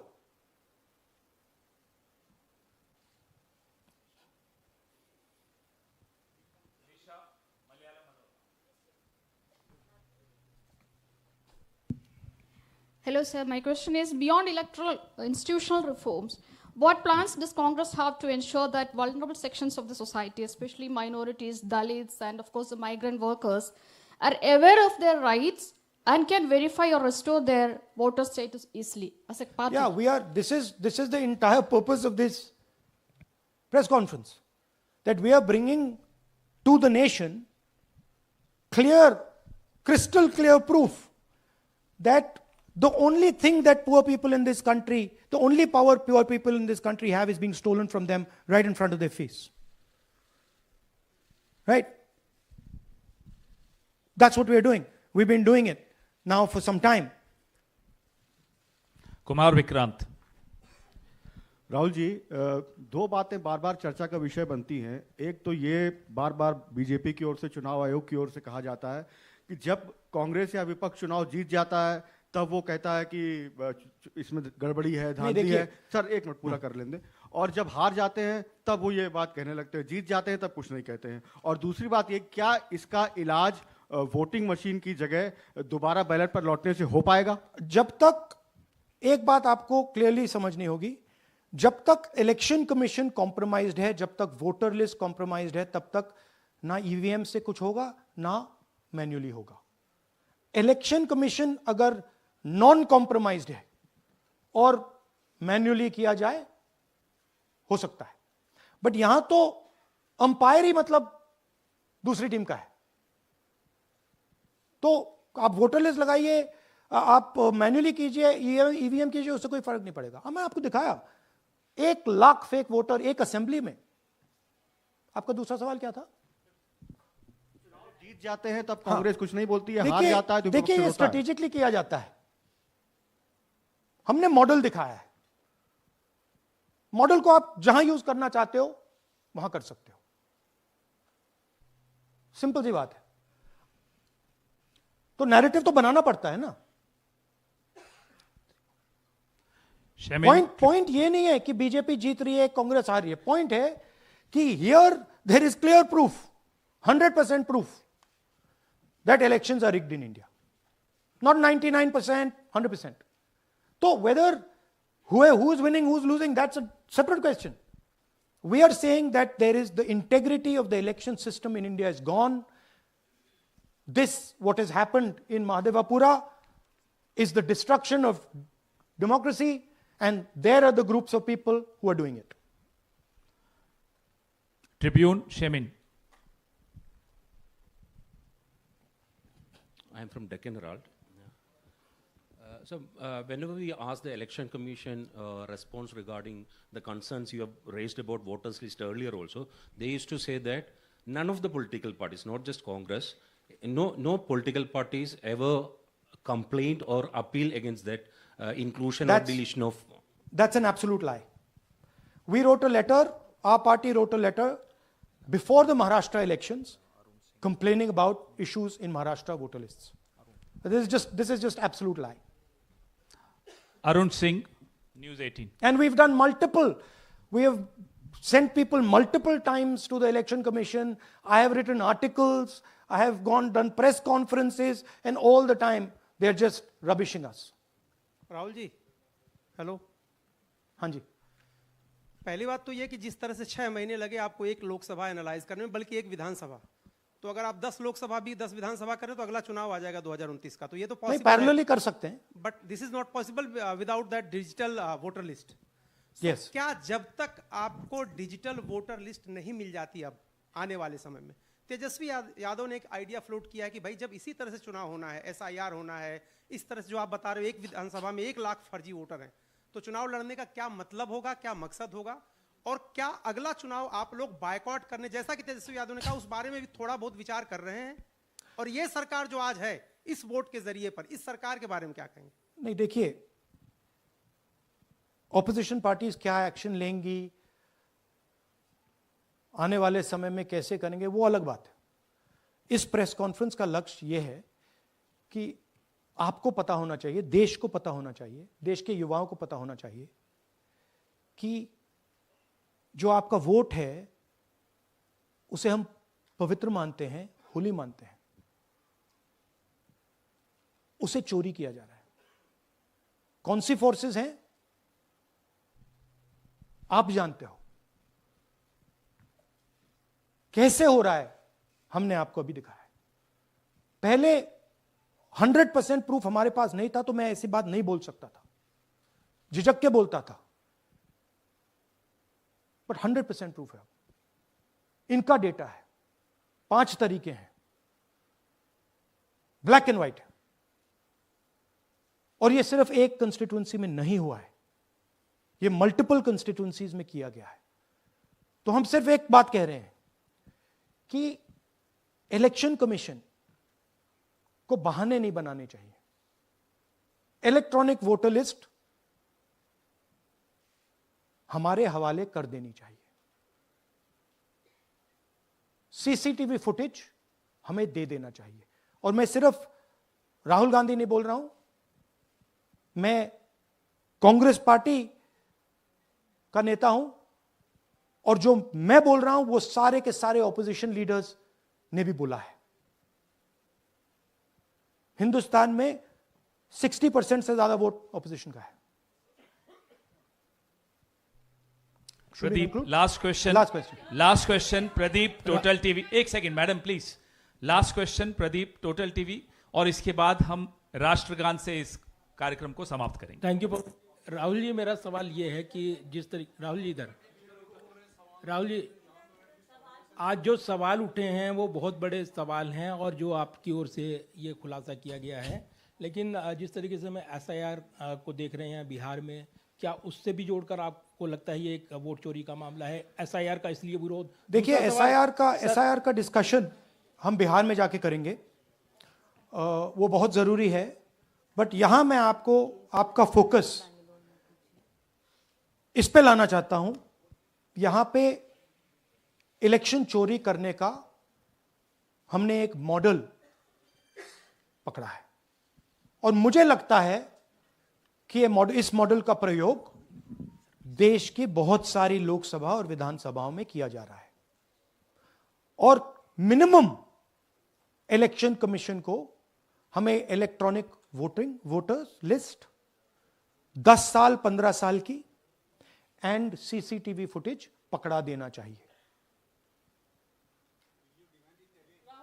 Hello, sir. My question is, beyond electoral institutional reforms, what plans does Congress have to ensure that vulnerable sections of the society, especially minorities, Dalits, and of course the migrant workers, are aware of their rights and can verify or restore their voter status easily as a party? Yeah, this is the entire purpose of this press conference, that we are bringing to the nation crystal clear proof that the only thing that poor people in this country, the only power poor people in this country have, is being stolen from them right in front of their face. Right? That's what we're doing. We've been doing it now for some time. Kumar Vikrant. Rahul ji, 2 बातें बार बार चर्चा का विषय बनती हैं। एक तो ये बार बार BJP की ओर से, चुनाव आयोग की ओर से कहा जाता है कि जब कांग्रेस या विपक्ष चुनाव जीत जाता है तब वो कहता है कि इसमें गड़बड़ी है, धांधली है। सर एक मिनट पूरा कर लेंगे। और जब हार जाते हैं तब वो ये बात कहने लगते हैं, जीत जाते हैं तब कुछ नहीं कहते हैं। और दूसरी बात ये, क्या इसका इलाज वोटिंग मशीन की जगह दोबारा बैलेट पर लौटने से हो पाएगा? जब तक, एक बात आपको क्लियरली समझनी होगी, जब तक इलेक्शन कमीशन कॉम्प्रोमाइज्ड है, जब तक वोटर लिस्ट कॉम्प्रोमाइज्ड है, तब तक ना ईवीएम से कुछ होगा ना मैन्युअली होगा। इलेक्शन कमीशन अगर नॉन कॉम्प्रोमाइज्ड है और मैन्युअली किया जाए, हो सकता है। बट यहां तो अंपायर ही मतलब दूसरी टीम का है। तो आप वोटर लिस्ट लगाइए, आप मैन्युअली कीजिए, ईवीएम कीजिए, उससे कोई फर्क नहीं पड़ेगा। मैं आपको दिखाया 1 लाख फेक वोटर एक असेंबली में। आपका दूसरा सवाल क्या था? जीत जाते हैं तब कांग्रेस कुछ नहीं बोलती है, हार जाता है तो देखिए, ये स्ट्रेटेजिकली किया जाता है। हमने मॉडल दिखाया है। मॉडल को आप जहां यूज करना चाहते हो वहां कर सकते हो। सिंपल सी बात है। तो नैरेटिव तो बनाना पड़ता है ना। पॉइंट ये नहीं है कि बीजेपी जीत रही है, कांग्रेस हार रही है। पॉइंट है कि here there is clear proof, 100% proof that elections are rigged in India. Not 99%, 100%. So whether who is winning, who is losing, that's a separate question. We are saying that there is the integrity of the election system in India is gone. This, what has happened in Mahadevapura, is the destruction of democracy, and there are the groups of people who are doing it. Tribune, Shemin. I am from Deccan Herald. Whenever we ask the Election Commission response regarding the concerns you have raised about voters list earlier also, they used to say that none of the political parties, not just Congress, no political parties ever complained or appeal against that inclusion or deletion of... That's an absolute lie. We wrote a letter, our party wrote a letter before the Maharashtra elections complaining about issues in Maharashtra voter lists. This is just absolute lie. Arun Singh, News 18. And we've done we have sent people multiple times to the Election Commission. I have written articles, I have done press conferences, and all the time they're just rubbishing us. Rahul ji, hello. हाँ जी. पहली बात तो ये कि जिस तरह से 6 महीने लगे आपको एक लोकसभा एनालाइज करने में, बल्कि एक विधानसभा, तो अगर आप 10 लोकसभा भी 10 विधानसभा करें तो अगला चुनाव आ जाएगा 2029 का. तो ये तो पॉसिबल पैरेलली कर सकते हैं. But this is not possible without that digital voter list. Yes. क्या जब तक आपको डिजिटल वोटर लिस्ट नहीं मिल जाती अब आने वाले समय में, तेजस्वी यादव ने एक आइडिया फ्लोट किया है कि भाई जब इसी तरह से चुनाव होना है, SIR होना है, इस तरह से जो आप बता रहे हो एक विधानसभा में 1 लाख फर्जी वोटर हैं, तो चुनाव लड़ने का क्या मतलब होगा, क्या मकसद होगा, और क्या अगला चुनाव आप लोग बायकॉट करने, जैसा कि तेजस्वी यादव ने कहा, उस बारे में भी थोड़ा बहुत विचार कर रहे हैं? और ये सरकार जो आज है इस वोट के जरिए पर, इस सरकार के बारे में क्या कहेंगे? नहीं, देखिए, ऑपोजिशन पार्टीज क्या एक्शन लेंगी, आने वाले समय में कैसे करेंगे, वो अलग बात है. इस प्रेस कॉन्फ्रेंस का लक्ष्य यह है कि आपको पता होना चाहिए, देश को पता होना चाहिए, देश के युवाओं को पता होना चाहिए कि जो आपका वोट है उसे हम पवित्र मानते हैं, होली मानते हैं, उसे चोरी किया जा रहा है. कौन सी फोर्सेस हैं आप जानते हो, कैसे हो रहा है हमने आपको अभी दिखाया है. पहले 100% प्रूफ हमारे पास नहीं था तो मैं ऐसी बात नहीं बोल सकता था, झिझक के बोलता था, बट 100% प्रूफ है. इनका डेटा है, 5 तरीके हैं, ब्लैक एंड व्हाइट है, और यह सिर्फ एक कंस्टिट्यूएंसी में नहीं हुआ है, यह मल्टीपल कंस्टिट्यूएंसीज में किया गया है. तो हम सिर्फ एक बात कह रहे हैं कि इलेक्शन कमीशन को बहाने नहीं बनाने चाहिए. इलेक्ट्रॉनिक वोटर लिस्ट हमारे हवाले कर देनी चाहिए. CCTV फुटेज हमें दे देना चाहिए. और मैं सिर्फ राहुल गांधी नहीं बोल रहा हूं, मैं कांग्रेस पार्टी का नेता हूं, और जो मैं बोल रहा हूं वो सारे के सारे ऑपोजिशन लीडर्स ने भी बोला है. हिंदुस्तान में 60% से ज्यादा वोट ऑपोजिशन का है. Pradeep, last question Pradeep, total TV. एक second madam please. Last question Pradeep, total TV, और इसके बाद हम राष्ट्रगान से इस कार्यक्रम को समाप्त करेंगे. Thank you. राहुल जी, मेरा सवाल यह है कि जिस तरीके, राहुल जी इधर, राहुल जी, आज जो सवाल उठे हैं वो बहुत बड़े सवाल हैं और जो आपकी ओर से ये खुलासा किया गया है, लेकिन जिस तरीके से मैं SIR को देख रहे हैं बिहार में, क्या उससे भी जोड़कर आपको लगता है ये एक वोट चोरी का मामला है? SIR का इसलिए विरोध, देखिए SIR का डिस्कशन हम बिहार में जाके करेंगे, वो बहुत जरूरी है. बट यहां मैं आपका फोकस इस पे लाना चाहता हूं. यहां पे इलेक्शन चोरी करने का हमने एक मॉडल पकड़ा है, और मुझे लगता है कि इस मॉडल का प्रयोग देश की बहुत सारी लोकसभा और विधानसभाओं में किया जा रहा है. और मिनिमम इलेक्शन कमीशन को हमें इलेक्ट्रॉनिक वोटर्स लिस्ट 10 साल 15 साल की एंड CCTV फुटेज पकड़ा देना चाहिए.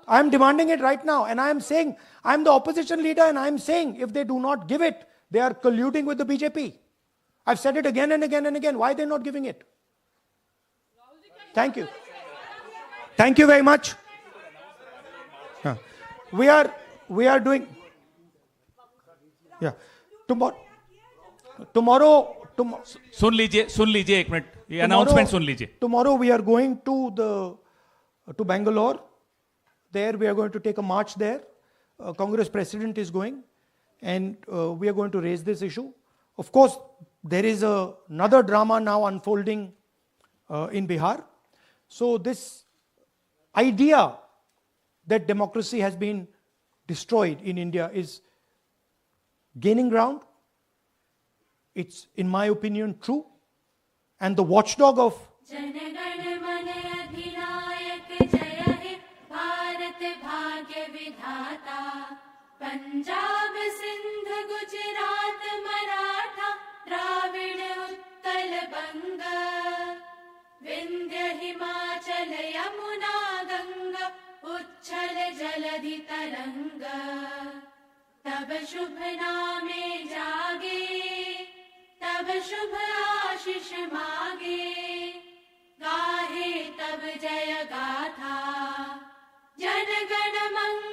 I am demanding it right now, and I am saying, I am the opposition leader, and I am saying, if they do not give it, they are colluding with the BJP. I've said it again and again and again. Why are they not giving it? Thank you. Thank you very much. We are doing, yeah. सुन लीजिए एक minute, ये announcement सुन लीजिए. Tomorrow we are going to Bangalore. There we are going to take a march there. Congress president is going, and we are going to raise this issue. Of course, there is another drama now unfolding in Bihar. So this idea that democracy has been destroyed in India is gaining ground. It's, in my opinion, true. And the watchdog of Punjab Sindh Gujarat Maratha Dravida Utkal बंग विंध्य हिमाचल यमुना गंगा उच्छल जलधि तरंग तब शुभ नामे जागे तब शुभ आशीष मागे गाहे तब जय गाथा जन गण मंगल